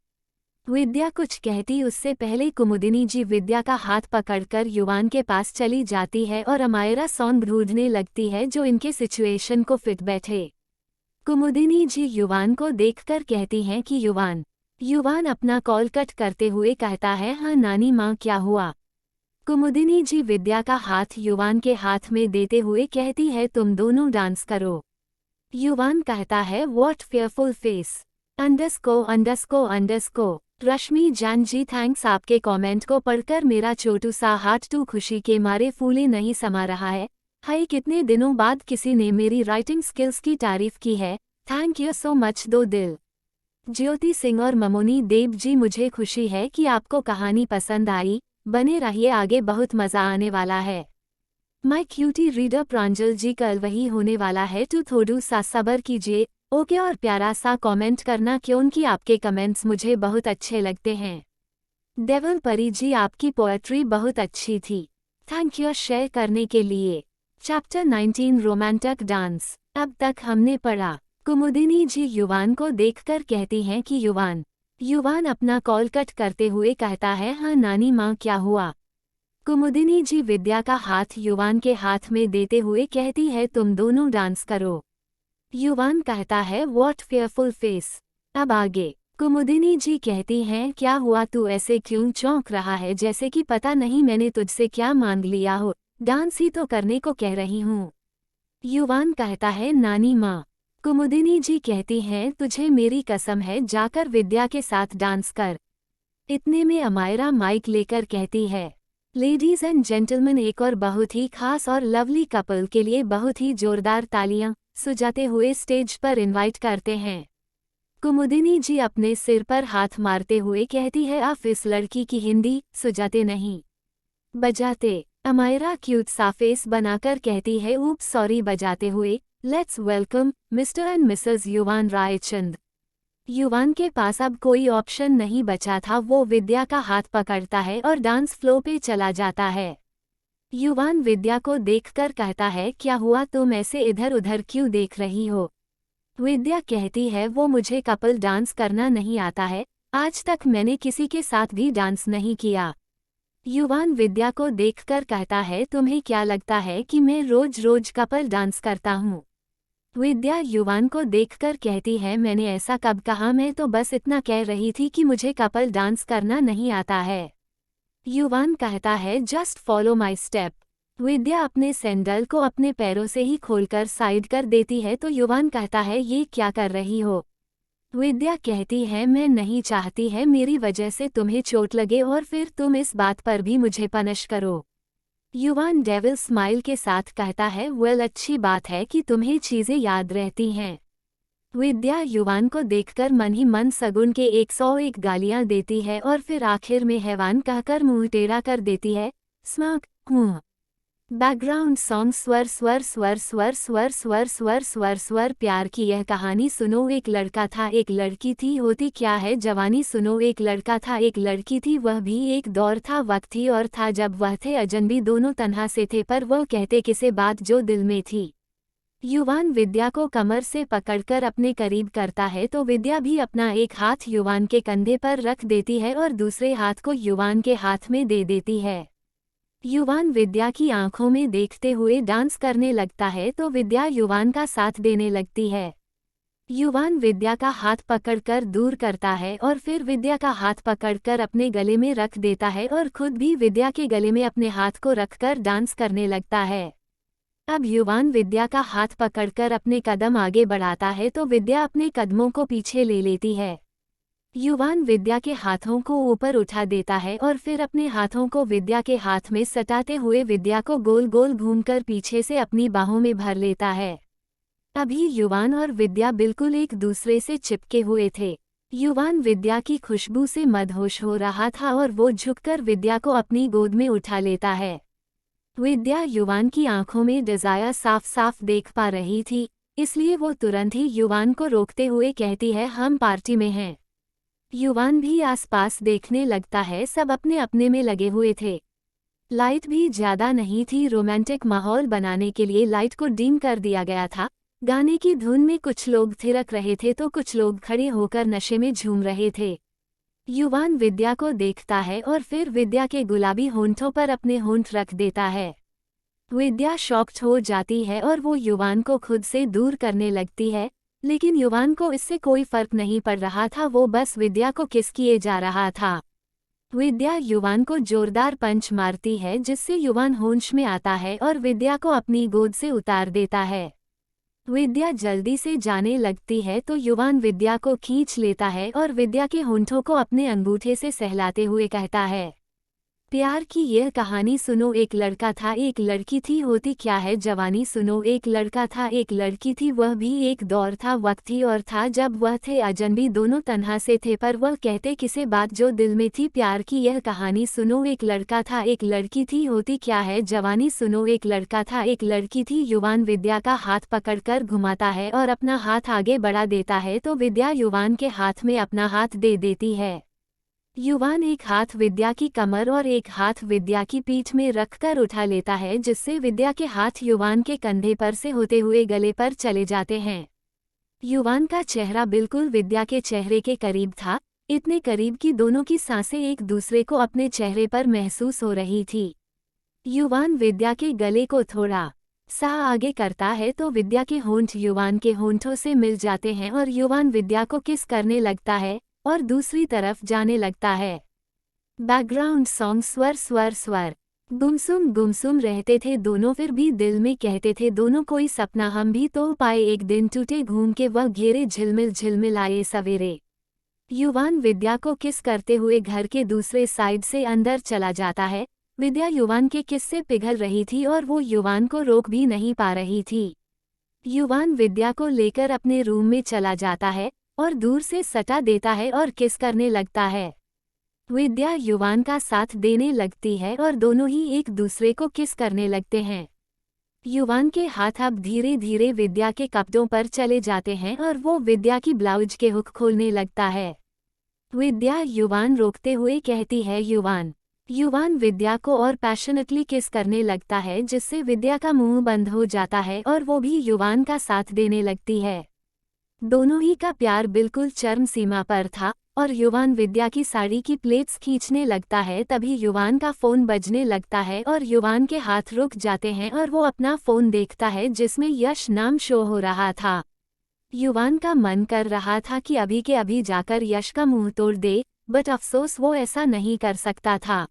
विद्या कुछ कहती उससे पहले कुमुदिनी जी विद्या का हाथ पकड़कर युवान के पास चली जाती है और अमायरा सॉन्ग ढूंढने लगती है जो इनके सिचुएशन को फिट बैठे। कुमुदिनी जी युवान को देखकर कहती हैं कि युवान अपना कॉल कट करते हुए कहता है हाँ नानी माँ क्या हुआ। कुमुदिनी जी विद्या का हाथ युवान के हाथ में देते हुए कहती है तुम दोनों डांस करो। युवान कहता है व्हाट फेयरफुल फेस _ रश्मि जान जी थैंक्स आपके कमेंट को पढ़कर मेरा छोटू सा हार्ट टू खुशी के मारे फूले नहीं समा रहा है। हाय कितने दिनों बाद किसी ने मेरी राइटिंग स्किल्स की तारीफ की है, थैंक यू सो मच दो दिल। ज्योति सिंह और ममोनी देव जी मुझे खुशी है कि आपको कहानी पसंद आई, बने रहिए आगे बहुत मज़ा आने वाला है। माय क्यूटी रीडर प्रांजल जी कल वही होने वाला है तो थोड़ा सा सब्र कीजिए ओके और प्यारा सा कमेंट करना क्योंकि आपके कमेंट्स मुझे बहुत अच्छे लगते हैं। डेवल परी जी आपकी पोएट्री बहुत अच्छी थी, थैंक यू शेयर करने के लिए। Chapter 19 romantic dance. अब तक हमने पढ़ा। कुमुदिनी जी युवान को देखकर कहती हैं कि युवान अपना कॉल कट करते हुए कहता है हाँ नानी माँ क्या हुआ। कुमुदिनी जी विद्या का हाथ युवान के हाथ में देते हुए कहती है तुम दोनों डांस करो। युवान कहता है व्हाट फेयरफुल फेस। अब आगे कुमुदिनी जी कहती हैं क्या हुआ तू ऐसे क्यों चौंक रहा है जैसे कि पता नहीं मैंने तुझसे क्या मांग लिया हो, डांस ही तो करने को कह रही हूँ। युवान कहता है नानी माँ। कुमुदिनी जी कहती हैं तुझे मेरी कसम है जाकर विद्या के साथ डांस कर। इतने में अमायरा माइक लेकर कहती है लेडीज एंड जेंटलमैन एक और बहुत ही खास और लवली कपल के लिए बहुत ही जोरदार तालियां सुजाते हुए स्टेज पर इनवाइट करते हैं। कुमुदिनी जी अपने सिर पर हाथ मारते हुए कहती है आप इस लड़की की हिंदी सुजाते नहीं बजाते। अमायरा क्यूट सा फेस बनाकर कहती है ऊप सॉरी बजाते हुए let's welcome mister and Mrs युवान रायचंद। युवान के पास अब कोई ऑप्शन नहीं बचा था, वो विद्या का हाथ पकड़ता है और डांस फ्लो पे चला जाता है। युवान विद्या को देखकर कहता है क्या हुआ तुम ऐसे इधर उधर क्यों देख रही हो। विद्या कहती है वो मुझे कपल डांस करना नहीं आता है, आज तक मैंने किसी के साथ भी डांस नहीं किया। युवान विद्या को देखकर कहता है तुम्हें क्या लगता है कि मैं रोज रोज कपल डांस करता हूँ। विद्या युवान को देखकर कहती है मैंने ऐसा कब कहा, मैं तो बस इतना कह रही थी कि मुझे कपल डांस करना नहीं आता है। युवान कहता है जस्ट फॉलो माई स्टेप। विद्या अपने सैंडल को अपने पैरों से ही खोलकर साइड कर देती है तो युवान कहता है ये क्या कर रही हो। विद्या कहती है मैं नहीं चाहती है मेरी वजह से तुम्हें चोट लगे और फिर तुम इस बात पर भी मुझे पनिश करो। युवान डेविल स्माइल के साथ कहता है वेल अच्छी बात है कि तुम्हें चीज़ें याद रहती हैं। विद्या युवान को देखकर मन ही मन सगुन के 101 गालियां देती है और फिर आखिर में हैवान कहकर मुंह टेढ़ा कर देती है स्मार्क हूँ। बैकग्राउंड सॉन्ग स्वर स्वर स्वर स्वर स्वर स्वर स्वर स्वर स्वर प्यार की यह कहानी सुनो एक लड़का था एक लड़की थी होती क्या है जवानी सुनो एक लड़का था एक लड़की थी वह भी एक दौर था वक्त थी और था जब वह थे अजनबी दोनों तन्हा से थे पर वह कहते किसे बात जो दिल में थी। युवान विद्या को कमर से पकड़कर अपने करीब करता है तो विद्या भी अपना एक हाथ युवान के कंधे पर रख देती है और दूसरे हाथ को युवान के हाथ में दे देती है। युवान विद्या की आंखों में देखते हुए डांस करने लगता है तो विद्या युवान का साथ देने लगती है। युवान विद्या का हाथ पकड़कर दूर करता है और फिर विद्या का हाथ पकड़कर अपने गले में रख देता है और खुद भी विद्या के गले में अपने हाथ को रखकर डांस करने लगता है। अब युवान विद्या का हाथ पकड़कर अपने कदम आगे बढ़ाता है तो विद्या अपने कदमों को पीछे ले लेती है। युवान विद्या के हाथों को ऊपर उठा देता है और फिर अपने हाथों को विद्या के हाथ में सटाते हुए विद्या को गोल गोल घूमकर पीछे से अपनी बाहों में भर लेता है। अभी युवान और विद्या बिल्कुल एक दूसरे से चिपके हुए थे। युवान विद्या की खुशबू से मदहोश हो रहा था और वो झुककर विद्या को अपनी गोद में उठा लेता है। विद्या युवान की आंखों में डिजायर साफ साफ देख पा रही थी, इसलिए वो तुरंत ही युवान को रोकते हुए कहती है हम पार्टी में हैं। युवान भी आसपास देखने लगता है, सब अपने अपने में लगे हुए थे। लाइट भी ज्यादा नहीं थी, रोमांटिक माहौल बनाने के लिए लाइट को डिम कर दिया गया था। गाने की धुन में कुछ लोग थिरक रहे थे तो कुछ लोग खड़े होकर नशे में झूम रहे थे। युवान विद्या को देखता है और फिर विद्या के गुलाबी होंठों पर अपने होंठ रख देता है। विद्या शॉक्ड हो जाती है और वो युवान को खुद से दूर करने लगती है, लेकिन युवान को इससे कोई फर्क नहीं पड़ रहा था, वो बस विद्या को किस किए जा रहा था। विद्या युवान को जोरदार पंच मारती है जिससे युवान होश में आता है और विद्या को अपनी गोद से उतार देता है। विद्या जल्दी से जाने लगती है तो युवान विद्या को खींच लेता है और विद्या के होंठों को अपने अंगूठे से सहलाते हुए कहता है, प्यार की यह कहानी सुनो, एक लड़का था एक लड़की थी, होती क्या है जवानी सुनो। एक लड़का था एक लड़की थी, वह भी एक दौर था, वक्त ही और था जब वह थे अजनबी, दोनों तन्हा से थे पर वह कहते किसे बात जो दिल में थी। प्यार की यह कहानी सुनो, एक लड़का था एक लड़की थी, होती क्या है जवानी सुनो। एक लड़का था एक लड़की थी। युवान विद्या का हाथ पकड़कर घुमाता है और अपना हाथ आगे बढ़ा देता है तो विद्या युवान के हाथ में अपना हाथ दे देती है। युवान एक हाथ विद्या की कमर और एक हाथ विद्या की पीठ में रखकर उठा लेता है जिससे विद्या के हाथ युवान के कंधे पर से होते हुए गले पर चले जाते हैं। युवान का चेहरा बिल्कुल विद्या के चेहरे के करीब था, इतने करीब कि दोनों की सांसें एक दूसरे को अपने चेहरे पर महसूस हो रही थी। युवान विद्या के गले को थोड़ा सा आगे करता है तो विद्या के होंठ युवान के होंठों से मिल जाते हैं और युवान विद्या को किस करने लगता है और दूसरी तरफ जाने लगता है। बैकग्राउंड सॉन्ग स्वर स्वर स्वर। गुमसुम रहते थे दोनों फिर भी दिल में कहते थे दोनों, कोई सपना हम भी तो पाए एक दिन, टूटे घूम के वह घेरे झिलमिल झिलमिल आए सवेरे। युवान विद्या को किस करते हुए घर के दूसरे साइड से अंदर चला जाता है। विद्या युवान के किस से पिघल रही थी और वो युवान को रोक भी नहीं पा रही थी। युवान विद्या को लेकर अपने रूम में चला जाता है और दूर से सटा देता है और किस करने लगता है। विद्या युवान का साथ देने लगती है और दोनों ही एक दूसरे को किस करने लगते हैं। युवान के हाथ अब धीरे धीरे विद्या के कपड़ों पर चले जाते हैं और वो विद्या की ब्लाउज के हुक खोलने लगता है। विद्या युवान रोकते हुए कहती है युवान। युवान विद्या को और पैशनेटली किस करने लगता है जिससे विद्या का मुंह बंद हो जाता है और वो भी युवान का साथ देने लगती है। दोनों ही का प्यार बिल्कुल चरम सीमा पर था और युवान विद्या की साड़ी की प्लेट्स खींचने लगता है। तभी युवान का फ़ोन बजने लगता है और युवान के हाथ रुक जाते हैं और वो अपना फ़ोन देखता है जिसमें यश नाम शो हो रहा था। युवान का मन कर रहा था कि अभी के अभी जाकर यश का मुंह तोड़ दे, बट अफसोस वो ऐसा नहीं कर सकता था।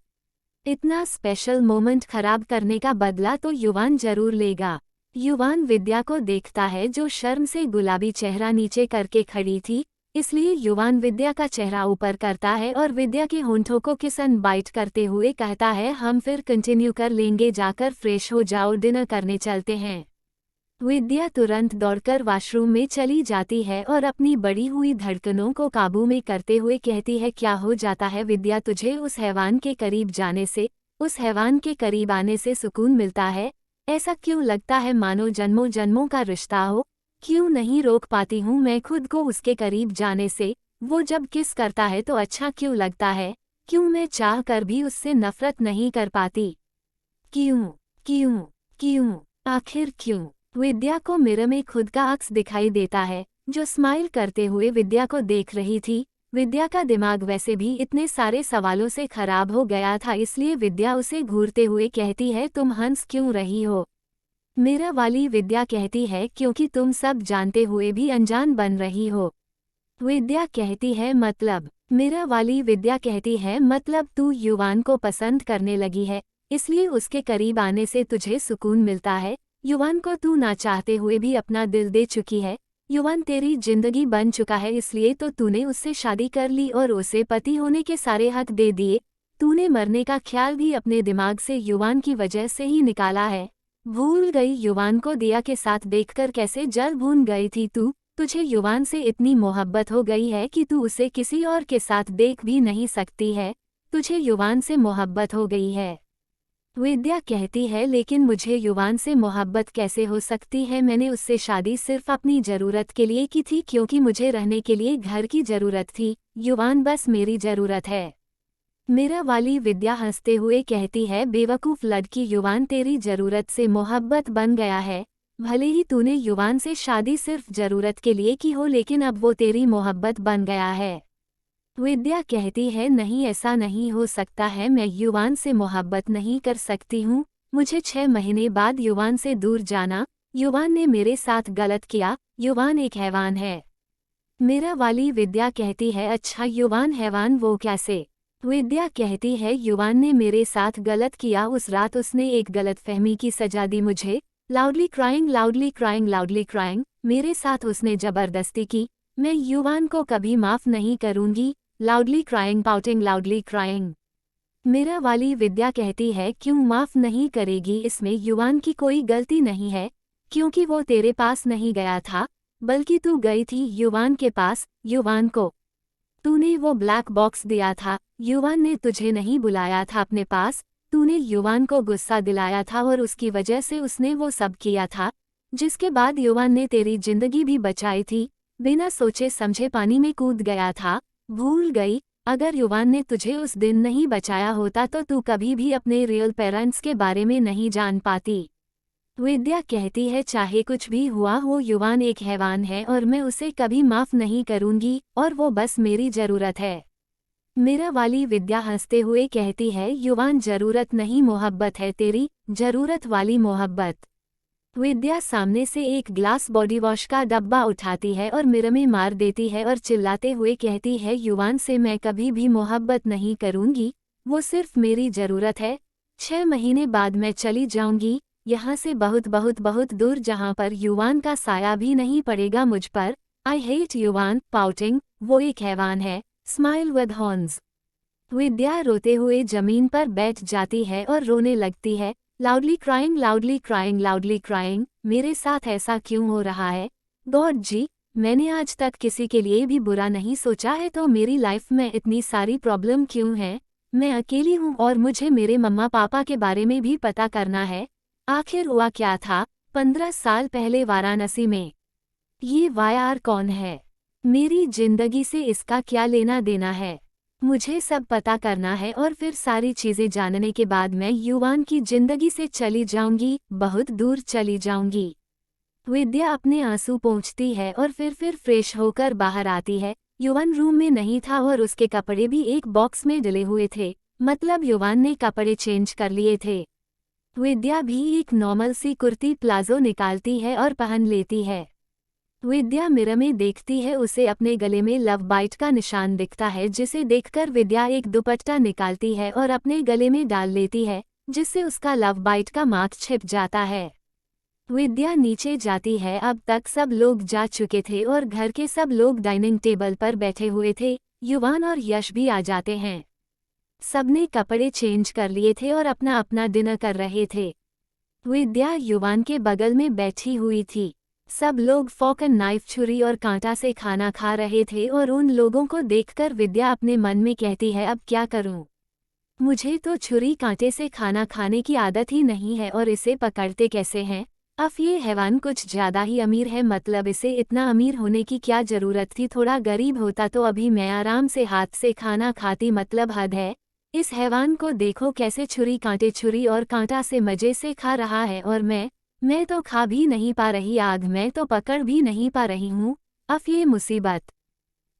इतना स्पेशल मोमेंट खराब करने का बदला तो युवान जरूर लेगा। युवान विद्या को देखता है जो शर्म से गुलाबी चेहरा नीचे करके खड़ी थी, इसलिए युवान विद्या का चेहरा ऊपर करता है और विद्या के होंठों को किस एंड बाइट करते हुए कहता है, हम फिर कंटिन्यू कर लेंगे, जाकर फ्रेश हो जाओ, डिनर करने चलते हैं। विद्या तुरंत दौड़कर वॉशरूम में चली जाती है और अपनी बढ़ी हुई धड़कनों को काबू में करते हुए कहती है, क्या हो जाता है विद्या तुझे? उस हैवान के करीब जाने से, उस हैवान के करीब आने से सुकून मिलता है? ऐसा क्यों लगता है मानो जन्मों जन्मों का रिश्ता हो? क्यों नहीं रोक पाती हूँ मैं खुद को उसके करीब जाने से? वो जब किस करता है तो अच्छा क्यों लगता है? क्यों मैं चाह कर भी उससे नफरत नहीं कर पाती? क्यों क्यों क्यों आखिर क्यों? विद्या को मिरर में खुद का अक्स दिखाई देता है जो स्माइल करते हुए विद्या को देख रही थी। विद्या का दिमाग वैसे भी इतने सारे सवालों से खराब हो गया था, इसलिए विद्या उसे घूरते हुए कहती है, तुम हंस क्यों रही हो? मेरा वाली विद्या कहती है, क्योंकि तुम सब जानते हुए भी अनजान बन रही हो। विद्या कहती है, मतलब? मेरा वाली विद्या कहती है, मतलब तू युवान को पसंद करने लगी है, इसलिए उसके करीब आने से तुझे सुकून मिलता है। युवान को तू ना चाहते हुए भी अपना दिल दे चुकी है। युवान तेरी जिंदगी बन चुका है, इसलिए तो तूने उससे शादी कर ली और उसे पति होने के सारे हक दे दिए। तूने मरने का ख्याल भी अपने दिमाग से युवान की वजह से ही निकाला है। भूल गई युवान को दिया के साथ देखकर कैसे जल भून गई थी तू? तुझे युवान से इतनी मोहब्बत हो गई है कि तू उसे किसी और के साथ देख भी नहीं सकती है। तुझे युवान से मोहब्बत हो गई है। विद्या कहती है, लेकिन मुझे युवान से मोहब्बत कैसे हो सकती है? मैंने उससे शादी सिर्फ अपनी ज़रूरत के लिए की थी, क्योंकि मुझे रहने के लिए घर की ज़रूरत थी। युवान बस मेरी ज़रूरत है। मेरा वाली विद्या हंसते हुए कहती है, बेवकूफ़ लड़की, युवान तेरी ज़रूरत से मोहब्बत बन गया है। भले ही तूने युवान से शादी सिर्फ जरूरत के लिए की हो, लेकिन अब वो तेरी मोहब्बत बन गया है। विद्या कहती है नहीं, ऐसा नहीं हो सकता है, मैं युवान से मोहब्बत नहीं कर सकती हूँ। मुझे 6 महीने बाद युवान से दूर जाना। युवान ने मेरे साथ गलत किया। युवान एक हैवान है। मेरा वाली विद्या कहती है अच्छा युवान हैवान वो कैसे? विद्या कहती है युवान ने मेरे साथ गलत किया। उस रात उसने एक गलतफहमी की सजा दी मुझे। Loudly crying loudly crying loudly crying, मेरे साथ उसने जबरदस्ती की। मैं युवान को कभी माफ नहीं करूंगी। Loudly crying pouting loudly crying. मेरा वाली विद्या कहती है क्यों माफ नहीं करेगी, इसमें युवान की कोई गलती नहीं है, क्योंकि वो तेरे पास नहीं गया था, बल्कि तू गई थी युवान के पास। युवान को तूने वो ब्लैक बॉक्स दिया था। युवान ने तुझे नहीं बुलाया था अपने पास। तूने युवान को गुस्सा दिलाया था और उसकी वजह से उसने वो सब किया था, जिसके बाद युवान ने तेरी जिंदगी भी बचाई थी। बिना सोचे समझे पानी में कूद गया था। भूल गई? अगर युवान ने तुझे उस दिन नहीं बचाया होता तो तू कभी भी अपने रियल पेरेंट्स के बारे में नहीं जान पाती। विद्या कहती है चाहे कुछ भी हुआ हो, युवान एक हैवान है और मैं उसे कभी माफ नहीं करूंगी, और वो बस मेरी जरूरत है। मेरा वाली विद्या हंसते हुए कहती है युवान जरूरत नहीं, मोहब्बत है तेरी, जरूरत वाली मोहब्बत। विद्या सामने से एक ग्लास बॉडी वॉश का डब्बा उठाती है और मिरर में मार देती है और चिल्लाते हुए कहती है युवान से मैं कभी भी मोहब्बत नहीं करूंगी, वो सिर्फ मेरी जरूरत है। 6 महीने बाद मैं चली जाऊंगी यहाँ से, बहुत बहुत बहुत दूर, जहाँ पर युवान का साया भी नहीं पड़ेगा मुझ पर। आई हेट युवान पाउटिंग, वो एक हैवान है। Smile with horns. विद्या रोते हुए जमीन पर बैठ जाती है और रोने लगती है। Loudly crying loudly crying loudly crying, मेरे साथ ऐसा क्यों हो रहा है? गॉड जी, मैंने आज तक किसी के लिए भी बुरा नहीं सोचा है, तो मेरी लाइफ में इतनी सारी प्रॉब्लम क्यों है? मैं अकेली हूँ और मुझे मेरे मम्मा पापा के बारे में भी पता करना है। आखिर हुआ क्या था 15 साल पहले वाराणसी में? ये वायार कौन है? मेरी जिंदगी से इसका क्या लेना देना है? मुझे सब पता करना है और फिर सारी चीजें जानने के बाद मैं युवान की जिंदगी से चली जाऊंगी, बहुत दूर चली जाऊंगी। विद्या अपने आंसू पोंछती है और फिर फ्रेश होकर बाहर आती है। युवान रूम में नहीं था और उसके कपड़े भी एक बॉक्स में डले हुए थे, मतलब युवान ने कपड़े चेंज कर लिए थे। विद्या भी एक नॉर्मल सी कुर्ती प्लाजो निकालती है और पहन लेती है। विद्या मिरर में देखती है, उसे अपने गले में लव बाइट का निशान दिखता है, जिसे देखकर विद्या एक दुपट्टा निकालती है और अपने गले में डाल लेती है, जिससे उसका लव बाइट का मार्क छिप जाता है। विद्या नीचे जाती है। अब तक सब लोग जा चुके थे और घर के सब लोग डाइनिंग टेबल पर बैठे हुए थे। युवान और यश भी आ जाते हैं। सबने कपड़े चेंज कर लिए थे और अपना अपना डिनर कर रहे थे। विद्या युवान के बगल में बैठी हुई थी। सब लोग फॉर्क एंड नाइफ, छुरी और कांटा से खाना खा रहे थे और उन लोगों को देखकर विद्या अपने मन में कहती है अब क्या करूं? मुझे तो छुरी कांटे से खाना खाने की आदत ही नहीं है, और इसे पकड़ते कैसे हैं? अब ये हैवान कुछ ज्यादा ही अमीर है, मतलब इसे इतना अमीर होने की क्या जरूरत थी? थोड़ा गरीब होता तो अभी मैं आराम से हाथ से खाना खाती, मतलब हद है। इस हैवान को देखो कैसे छुरी और कांटा से मजे से खा रहा है, और मैं तो खा भी नहीं पा रही आग, मैं तो पकड़ भी नहीं पा रही हूँ। अब ये मुसीबत।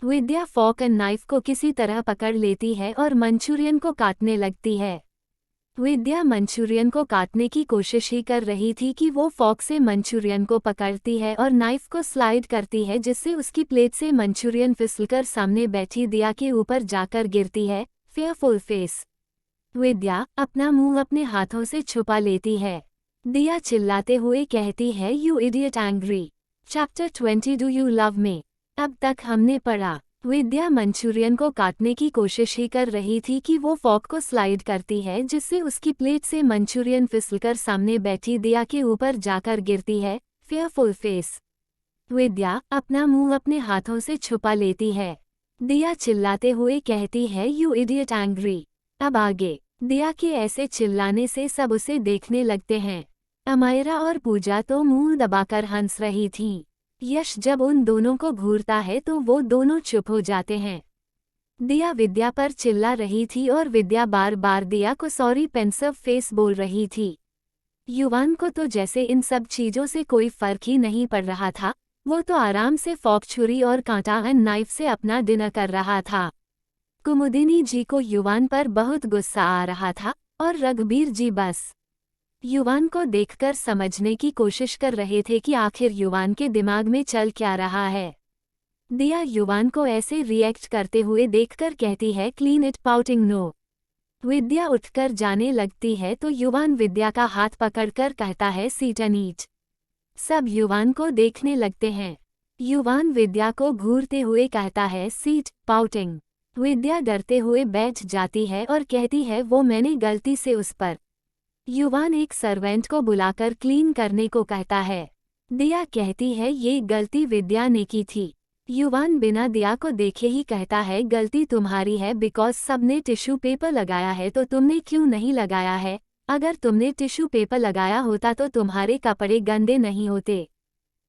विद्या फॉर्क एंड नाइफ को किसी तरह पकड़ लेती है और मंचूरियन को काटने लगती है। विद्या मंचूरियन को काटने की कोशिश ही कर रही थी कि वो फॉर्क से मंचूरियन को पकड़ती है और नाइफ को स्लाइड करती है, जिससे उसकी प्लेट से मंचूरियन फिसलकर सामने बैठी दिया के ऊपर जाकर गिरती है। Fearful face. विद्या अपना मुंह अपने हाथों से छुपा लेती है। दिया चिल्लाते हुए कहती है you idiot angry. Chapter 20 do you love me? अब तक हमने पढ़ा। विद्या मंचूरियन को काटने की कोशिश ही कर रही थी कि वो फॉर्क को स्लाइड करती है, जिससे उसकी प्लेट से मंचूरियन फिसलकर सामने बैठी दिया के ऊपर जाकर गिरती है। Fearful face. विद्या अपना मुंह अपने हाथों से छुपा लेती है। दिया चिल्लाते हुए कहती है यू इडियट एंग्री। अब आगे। दिया के ऐसे चिल्लाने से सब उसे देखने लगते हैं। अमायरा और पूजा तो मुंह दबाकर हंस रही थीं। यश जब उन दोनों को घूरता है तो वो दोनों चुप हो जाते हैं। दिया विद्या पर चिल्ला रही थी और विद्या बार बार दिया को सॉरी पेंसिव फेस बोल रही थी। युवान को तो जैसे इन सब चीजों से कोई फर्क ही नहीं पड़ रहा था, वो तो आराम से फॉक, छुरी और कांटा एंड नाइफ से अपना डिनर कर रहा था। कुमुदिनी जी को युवान पर बहुत गुस्सा आ रहा था और रघुबीर जी बस युवान को देखकर समझने की कोशिश कर रहे थे कि आखिर युवान के दिमाग में चल क्या रहा है। दिया युवान को ऐसे रिएक्ट करते हुए देखकर कहती है, क्लीन इट, पाउटिंग नो। विद्या उठकर जाने लगती है तो युवान विद्या का हाथ पकड़कर कहता है, सीट एंड ईट। सब युवान को देखने लगते हैं। युवान विद्या को घूरते हुए कहता है, सीट, पाउटिंग। विद्या डरते हुए बैठ जाती है और कहती है, वो मैंने गलती से उस पर। युवान एक सर्वेंट को बुलाकर क्लीन करने को कहता है। दिया कहती है, ये गलती विद्या ने की थी। युवान बिना दिया को देखे ही कहता है, गलती तुम्हारी है बिकॉज सबने टिश्यू पेपर लगाया है तो तुमने क्यों नहीं लगाया है? अगर तुमने टिश्यू पेपर लगाया होता तो तुम्हारे कपड़े गंदे नहीं होते।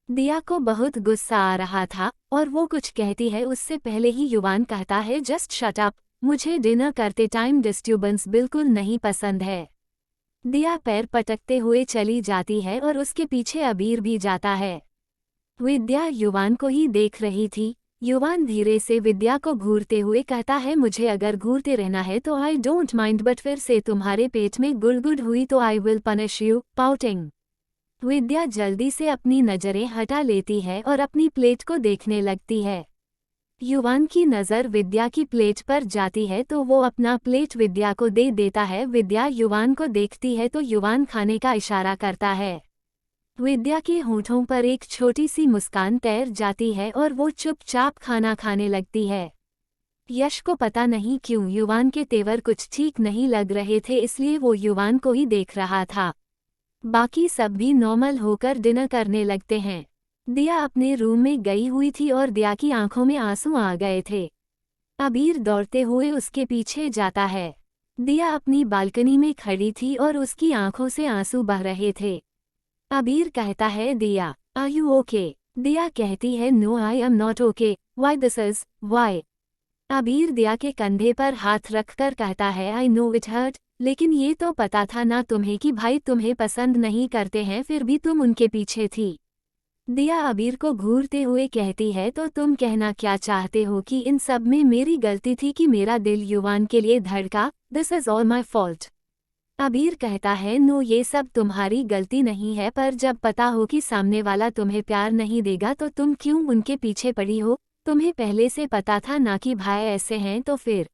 दिया को बहुत गुस्सा आ रहा था और वो कुछ कहती है उससे पहले ही युवान कहता है, जस्ट शट अप, मुझे डिनर करते टाइम डिस्टर्बेंस बिल्कुल नहीं पसंद है। दिया पैर पटकते हुए चली जाती है और उसके पीछे अबीर भी जाता है। विद्या युवान को ही देख रही थी। युवान धीरे से विद्या को घूरते हुए कहता है, मुझे अगर घूरते रहना है तो आई डोंट माइंड, बट फिर से तुम्हारे पेट में गुड़गुड़ हुई तो I will punish you, pouting. Vidya जल्दी से अपनी नजरें हटा लेती है और अपनी प्लेट को देखने लगती है। युवान की नज़र विद्या की प्लेट पर जाती है तो वो अपना प्लेट विद्या को दे देता है। विद्या युवान को देखती है तो युवान खाने का इशारा करता है। विद्या के होठों पर एक छोटी सी मुस्कान तैर जाती है और वो चुपचाप खाना खाने लगती है। यश को पता नहीं क्यों युवान के तेवर कुछ ठीक नहीं लग रहे थे, इसलिए वो युवान को ही देख रहा था। बाकी सब भी नॉर्मल होकर डिनर करने लगते हैं। दिया अपने रूम में गई हुई थी और दिया की आंखों में आंसू आ गए थे। अबीर दौड़ते हुए उसके पीछे जाता है। दिया अपनी बालकनी में खड़ी थी और उसकी आंखों से आंसू बह रहे थे। अबीर कहता है, दिया, आर यू ओके? दिया कहती है, no I am not okay, why this is, why? Abir Diya के कंधे पर हाथ रखकर कहता है, आई नो इट हर्ट, लेकिन ये तो पता था ना तुम्हें कि भाई तुम्हें पसंद नहीं करते हैं, फिर भी तुम उनके पीछे थी। दिया अबीर को घूरते हुए कहती है, तो तुम कहना क्या चाहते हो कि इन सब में मेरी गलती थी कि मेरा दिल युवान के लिए धड़का? This is all my fault. अबीर कहता है, नो, ये सब तुम्हारी गलती नहीं है, पर जब पता हो कि सामने वाला तुम्हें प्यार नहीं देगा तो तुम क्यों उनके पीछे पड़ी हो? तुम्हें पहले से पता था ना कि भाई ऐसे हैं तो फिर?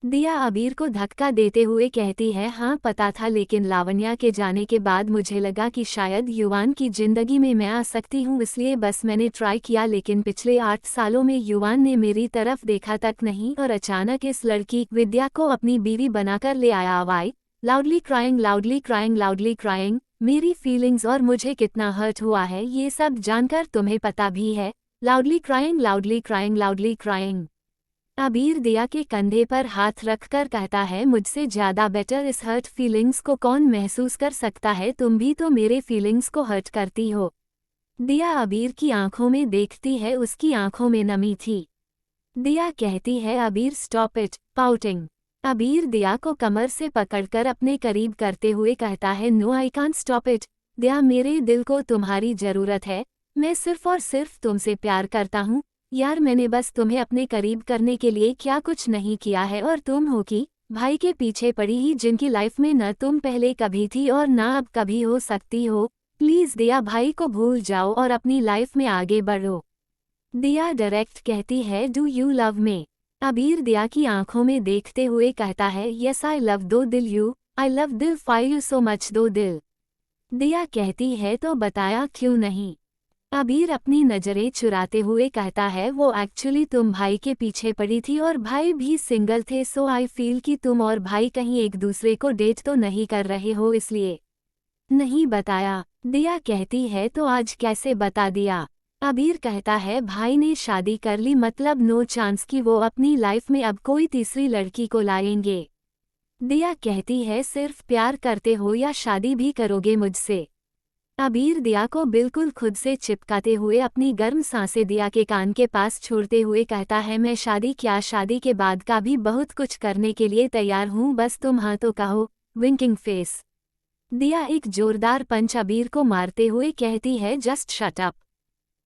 दिया अबीर को धक्का देते हुए कहती है, हाँ पता था, लेकिन लावण्या के जाने के बाद मुझे लगा कि शायद युवान की जिंदगी में मैं आ सकती हूँ, इसलिए बस मैंने ट्राई किया, लेकिन पिछले 8 सालों में युवान ने मेरी तरफ देखा तक नहीं और अचानक इस लड़की विद्या को अपनी बीवी बनाकर ले आया। Why loudly crying, loudly crying, loudly crying. मेरी फीलिंग्स और मुझे कितना हर्ट हुआ है ये सब जानकर तुम्हें पता भी है। Loudly crying, loudly crying, loudly crying. अबीर दिया के कंधे पर हाथ रखकर कहता है, मुझसे ज्यादा बेटर इस हर्ट फीलिंग्स को कौन महसूस कर सकता है? तुम भी तो मेरे फीलिंग्स को हर्ट करती हो। दिया अबीर की आंखों में देखती है, उसकी आंखों में नमी थी। दिया कहती है, अबीर स्टॉप इट, पाउटिंग। अबीर दिया को कमर से पकड़कर अपने करीब करते हुए कहता है, no I can't stop it. Diya, मेरे दिल को तुम्हारी जरूरत है, मैं सिर्फ और सिर्फ तुमसे प्यार करता हूँ। यार, मैंने बस तुम्हें अपने करीब करने के लिए क्या कुछ नहीं किया है, और तुम हो कि भाई के पीछे पड़ी ही, जिनकी लाइफ में न तुम पहले कभी थी और ना अब कभी हो सकती हो। प्लीज दिया, भाई को भूल जाओ और अपनी लाइफ में आगे बढ़ो। दिया डायरेक्ट कहती है, डू यू लव मी? अबीर दिया की आंखों में देखते हुए कहता है, यस आई लव दो दिल यू, आई लव दिल फाई यू सो मच दो दिल। दिया कहती है, तो बताया क्यों नहीं? अबीर अपनी नजरें चुराते हुए कहता है, वो एक्चुअली तुम भाई के पीछे पड़ी थी और भाई भी सिंगल थे, सो आई फील कि तुम और भाई कहीं एक दूसरे को डेट तो नहीं कर रहे हो, इसलिए नहीं बताया। दिया कहती है, तो आज कैसे बता दिया? अबीर कहता है, भाई ने शादी कर ली, मतलब नो चांस कि वो अपनी लाइफ में अब कोई तीसरी लड़की को लाएंगे। दिया कहती है, सिर्फ प्यार करते हो या शादी भी करोगे मुझसे? अबीर दिया को बिल्कुल खुद से चिपकाते हुए अपनी गर्म सांसें दिया के कान के पास छोड़ते हुए कहता है, मैं शादी क्या, शादी के बाद का भी बहुत कुछ करने के लिए तैयार हूँ, बस तुम हाँ तो कहो। Winking face. दिया एक जोरदार पंच अबीर को मारते हुए कहती है, जस्ट शट अप।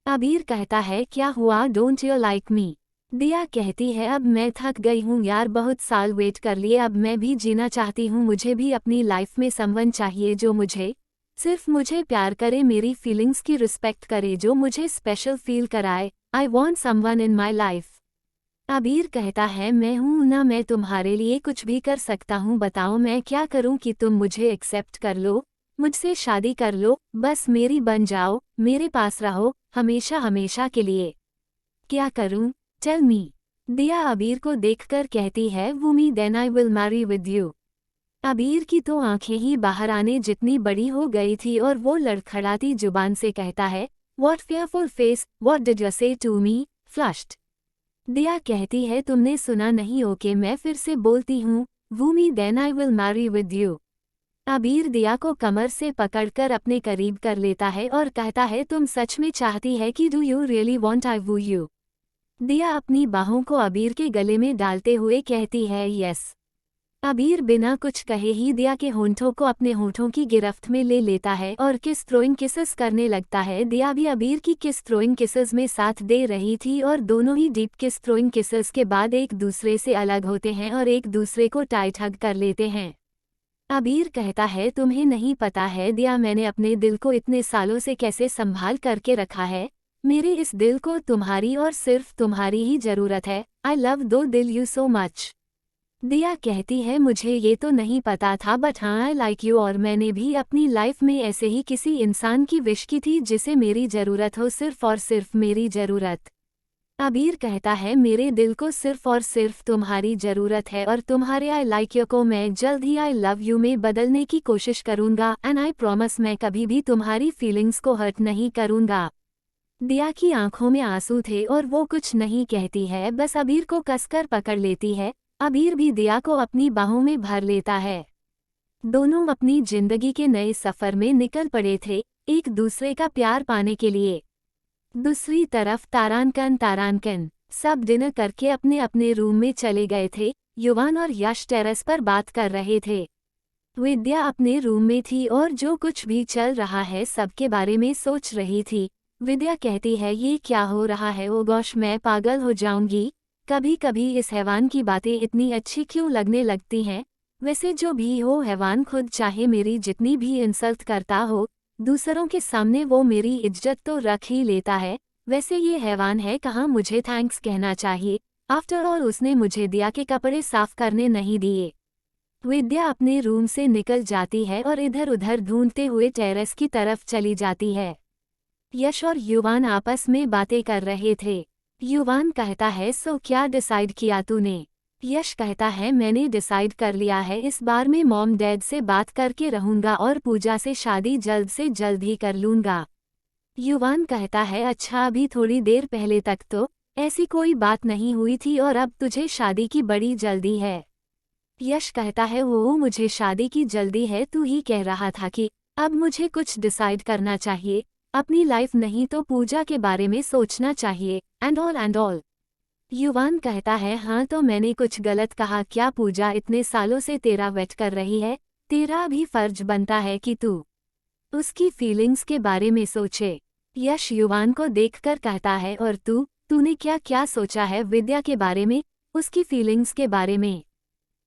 अबीर कहता है, क्या हुआ, डोंट यू लाइक मी? दिया कहती है, अब मैं थक गई हूँ यार, बहुत साल वेट कर लिए, अब मैं भी जीना चाहती हूँ, मुझे भी अपनी लाइफ में समवन चाहिए जो सिर्फ मुझे प्यार करे, मेरी फीलिंग्स की रिस्पेक्ट करे, जो मुझे स्पेशल फील कराए। I want someone in my life. अबीर कहता है, मैं हूं ना, मैं तुम्हारे लिए कुछ भी कर सकता हूं, बताओ मैं क्या करूं कि तुम मुझे एक्सेप्ट कर लो, मुझसे शादी कर लो, बस मेरी बन जाओ, मेरे पास रहो हमेशा हमेशा के लिए। क्या करूं, टेल मी। दिया अबीर को देखकर कहती है, वूमी then I will marry with you. Abeer की तो आंखें ही बाहर आने जितनी बड़ी हो गई थी और वो लड़खड़ाती जुबान से कहता है, what fearful face, what did you से टू मी, फ्लश्ड। दिया कहती है, तुमने सुना नहीं, ओके मैं फिर से बोलती हूँ, वूमी then I will marry with you. Abeer Diya को कमर से पकड़कर अपने करीब कर लेता है और कहता है, तुम सच में चाहती है कि do you really want I woo you? Diya अपनी बाहों को अबीर के गले में डालते हुए कहती है, यस। अबीर बिना कुछ कहे ही दिया के होंठों को अपने होंठों की गिरफ्त में ले लेता है और किस थ्रोइंग किसेस करने लगता है। दिया भी अबीर की किस थ्रोइंग किसेस में साथ दे रही थी और दोनों ही डीप किस थ्रोइंग किसेस के बाद एक दूसरे से अलग होते हैं और एक दूसरे को टाइट हग कर लेते हैं। अबीर कहता है, तुम्हें नहीं पता है दिया, मैंने अपने दिल को इतने सालों से कैसे संभाल करके रखा है। मेरे इस दिल को तुम्हारी और सिर्फ तुम्हारी ही जरूरत है। आई लव दो दिल यू सो मच। दिया कहती है, मुझे ये तो नहीं पता था, बट हाँ आई लाइक यू, और मैंने भी अपनी लाइफ में ऐसे ही किसी इंसान की विश की थी जिसे मेरी ज़रूरत हो, सिर्फ और सिर्फ मेरी ज़रूरत। अबीर कहता है, मेरे दिल को सिर्फ और सिर्फ तुम्हारी ज़रूरत है और तुम्हारे आई लाइक यू को मैं जल्द ही आई लव यू में बदलने की कोशिश करूँगा, एंड आई प्रॉमिस मैं कभी भी तुम्हारी फीलिंग्स को हर्ट नहीं करूँगा। दिया की आंखों में आंसू थे और वो कुछ नहीं कहती है, बस अबीर को कसकर पकड़ लेती है। अबीर भी दिया को अपनी बाहों में भर लेता है। दोनों अपनी जिंदगी के नए सफर में निकल पड़े थे, एक दूसरे का प्यार पाने के लिए। दूसरी तरफ तारानकन सब डिनर करके अपने अपने रूम में चले गए थे। युवान और यश टेरेस पर बात कर रहे थे। विद्या अपने रूम में थी और जो कुछ भी चल रहा है सबके बारे में सोच रही थी। विद्या कहती है, ये क्या हो रहा है, ओ गॉश मैं पागल हो जाऊंगी। कभी कभी इस हैवान की बातें इतनी अच्छी क्यों लगने लगती हैं। वैसे जो भी हो, हैवान खुद चाहे मेरी जितनी भी इंसल्ट करता हो, दूसरों के सामने वो मेरी इज्जत तो रख ही लेता है। वैसे ये हैवान है कहाँ, मुझे थैंक्स कहना चाहिए। आफ्टर ऑल उसने मुझे दिया के कपड़े साफ करने नहीं दिए। विद्या अपने रूम से निकल जाती है और इधर उधर ढूंढते हुए टेरेस की तरफ चली जाती है। यश और युवान आपस में बातें कर रहे थे। युवान कहता है, सो क्या डिसाइड किया तूने? यश कहता है, मैंने डिसाइड कर लिया है, इस बार मैं मॉम डैड से बात करके रहूंगा और पूजा से शादी जल्द से जल्द ही कर लूंगा। युवान कहता है, अच्छा अभी थोड़ी देर पहले तक तो ऐसी कोई बात नहीं हुई थी और अब तुझे शादी की बड़ी जल्दी है। यश कहता है, वो मुझे शादी की जल्दी है, तू ही कह रहा था कि अब मुझे कुछ डिसाइड करना चाहिए, अपनी लाइफ नहीं तो पूजा के बारे में सोचना चाहिए, एंड ऑल। युवान कहता है, हाँ तो मैंने कुछ गलत कहा क्या? पूजा इतने सालों से तेरा वेट कर रही है, तेरा भी फर्ज बनता है कि तू उसकी फीलिंग्स के बारे में सोचे। यश युवान को देखकर कहता है, और तूने क्या क्या सोचा है विद्या के बारे में, उसकी फीलिंग्स के बारे में?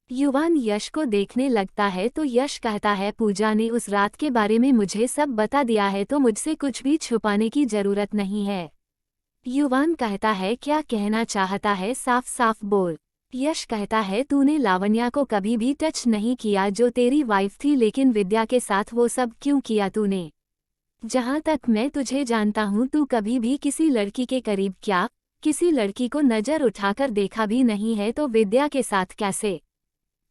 युवान यश को देखने लगता है तो यश कहता है, पूजा ने उस रात के बारे में मुझे सब बता दिया है, तो मुझसे कुछ भी छुपाने की जरूरत नहीं है। युवान कहता है, क्या कहना चाहता है, साफ साफ बोल। यश कहता है, तूने लावण्या को कभी भी टच नहीं किया जो तेरी वाइफ थी, लेकिन विद्या के साथ वो सब क्यों किया तूने? जहाँ तक मैं तुझे जानता हूँ तू कभी भी किसी लड़की के करीब क्या किसी लड़की को नजर उठाकर देखा भी नहीं है, तो विद्या के साथ कैसे?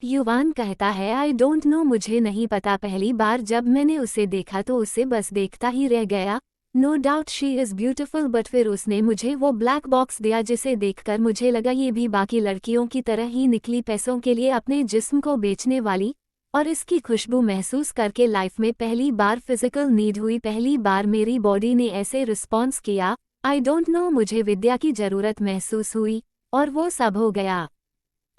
युवान कहता है, आई डोंट नो, मुझे नहीं पता, पहली बार जब मैंने उसे देखा तो उसे बस देखता ही रह गया। No doubt she is beautiful, but फिर उसने मुझे वो ब्लैक बॉक्स दिया जिसे देखकर मुझे लगा ये भी बाकी लड़कियों की तरह ही निकली, पैसों के लिए अपने जिस्म को बेचने वाली, और इसकी खुशबू महसूस करके लाइफ में पहली बार फिजिकल नीड हुई, पहली बार मेरी बॉडी ने ऐसे रिस्पॉन्स किया। आई डोंट नो, मुझे विद्या की ज़रूरत महसूस हुई और वो सब हो गया।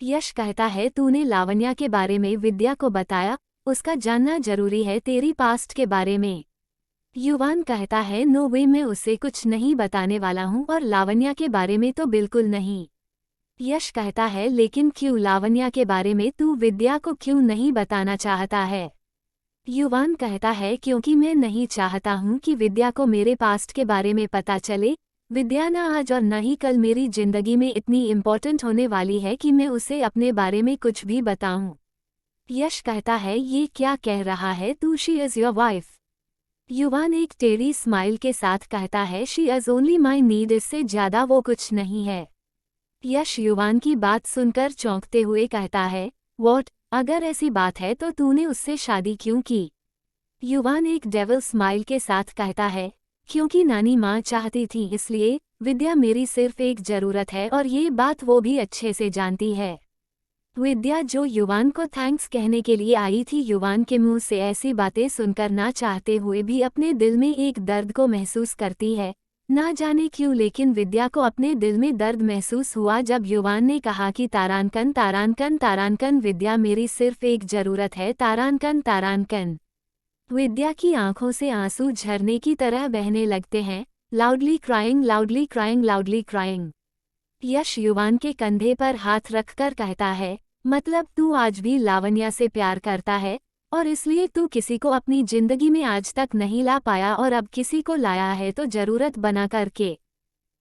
यश कहता है, तूने लावण्या के बारे में विद्या को बताया, उसका जानना जरूरी है तेरी पास्ट के बारे में। युवान कहता है नो वे, मैं उसे कुछ नहीं बताने वाला हूँ और लावण्या के बारे में तो बिल्कुल नहीं। यश कहता है लेकिन क्यों, लावण्या के बारे में तू विद्या को क्यों नहीं बताना चाहता है? युवान कहता है क्योंकि मैं नहीं चाहता हूँ कि विद्या को मेरे पास्ट के बारे में पता चले। विद्या न आज और न ही कल मेरी जिंदगी में इतनी इम्पोर्टेंट होने वाली है कि मैं उसे अपने बारे में कुछ भी बताऊं। यश कहता है ये क्या कह रहा है तू, शी इज योर वाइफ। युवान एक टेढ़ी स्माइल के साथ कहता है she is only my need, इससे ज्यादा वो कुछ नहीं है। यश युवान की बात सुनकर चौंकते हुए कहता है वॉट, अगर ऐसी बात है तो तूने उससे शादी क्यों की? युवान एक डेविल स्माइल के साथ कहता है क्योंकि नानी माँ चाहती थी, इसलिए विद्या मेरी सिर्फ एक जरूरत है और ये बात वो भी अच्छे से जानती है। विद्या जो युवान को थैंक्स कहने के लिए आई थी, युवान के मुंह से ऐसी बातें सुनकर ना चाहते हुए भी अपने दिल में एक दर्द को महसूस करती है। ना जाने क्यों, लेकिन विद्या को अपने दिल में दर्द महसूस हुआ जब युवान ने कहा कि तारांकन तारांकन तारांकन, विद्या मेरी सिर्फ एक जरूरत है, तारांकन तारांकन। विद्या की आंखों से आंसू झरने की तरह बहने लगते हैं। Loudly crying loudly crying loudly crying. Yash Yuvaan के कंधे पर हाथ रखकर कहता है मतलब तू आज भी लावण्या से प्यार करता है और इसलिए तू किसी को अपनी जिंदगी में आज तक नहीं ला पाया और अब किसी को लाया है तो जरूरत बना करके।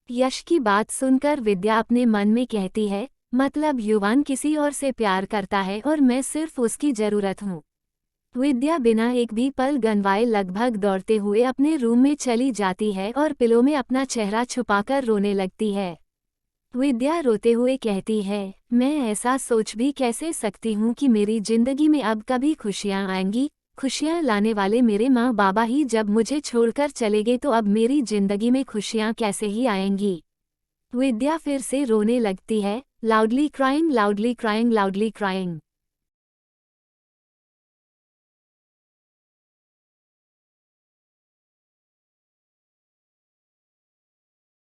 यश की बात सुनकर विद्या अपने मन में कहती है मतलब युवान किसी और से प्यार करता है और मैं सिर्फ उसकी जरूरत हूँ। विद्या बिना एक भी पल गंवाए लगभग दौड़ते हुए अपने रूम में चली जाती है और पिलो में अपना चेहरा छुपाकर रोने लगती है। विद्या रोते हुए कहती है मैं ऐसा सोच भी कैसे सकती हूँ कि मेरी जिंदगी में अब कभी खुशियाँ आएंगी। खुशियाँ लाने वाले मेरे माँ बाबा ही जब मुझे छोड़कर चले गए तो अब मेरी जिंदगी में खुशियाँ कैसे ही आएंगी। विद्या फिर से रोने लगती है। Loudly crying loudly crying loudly crying.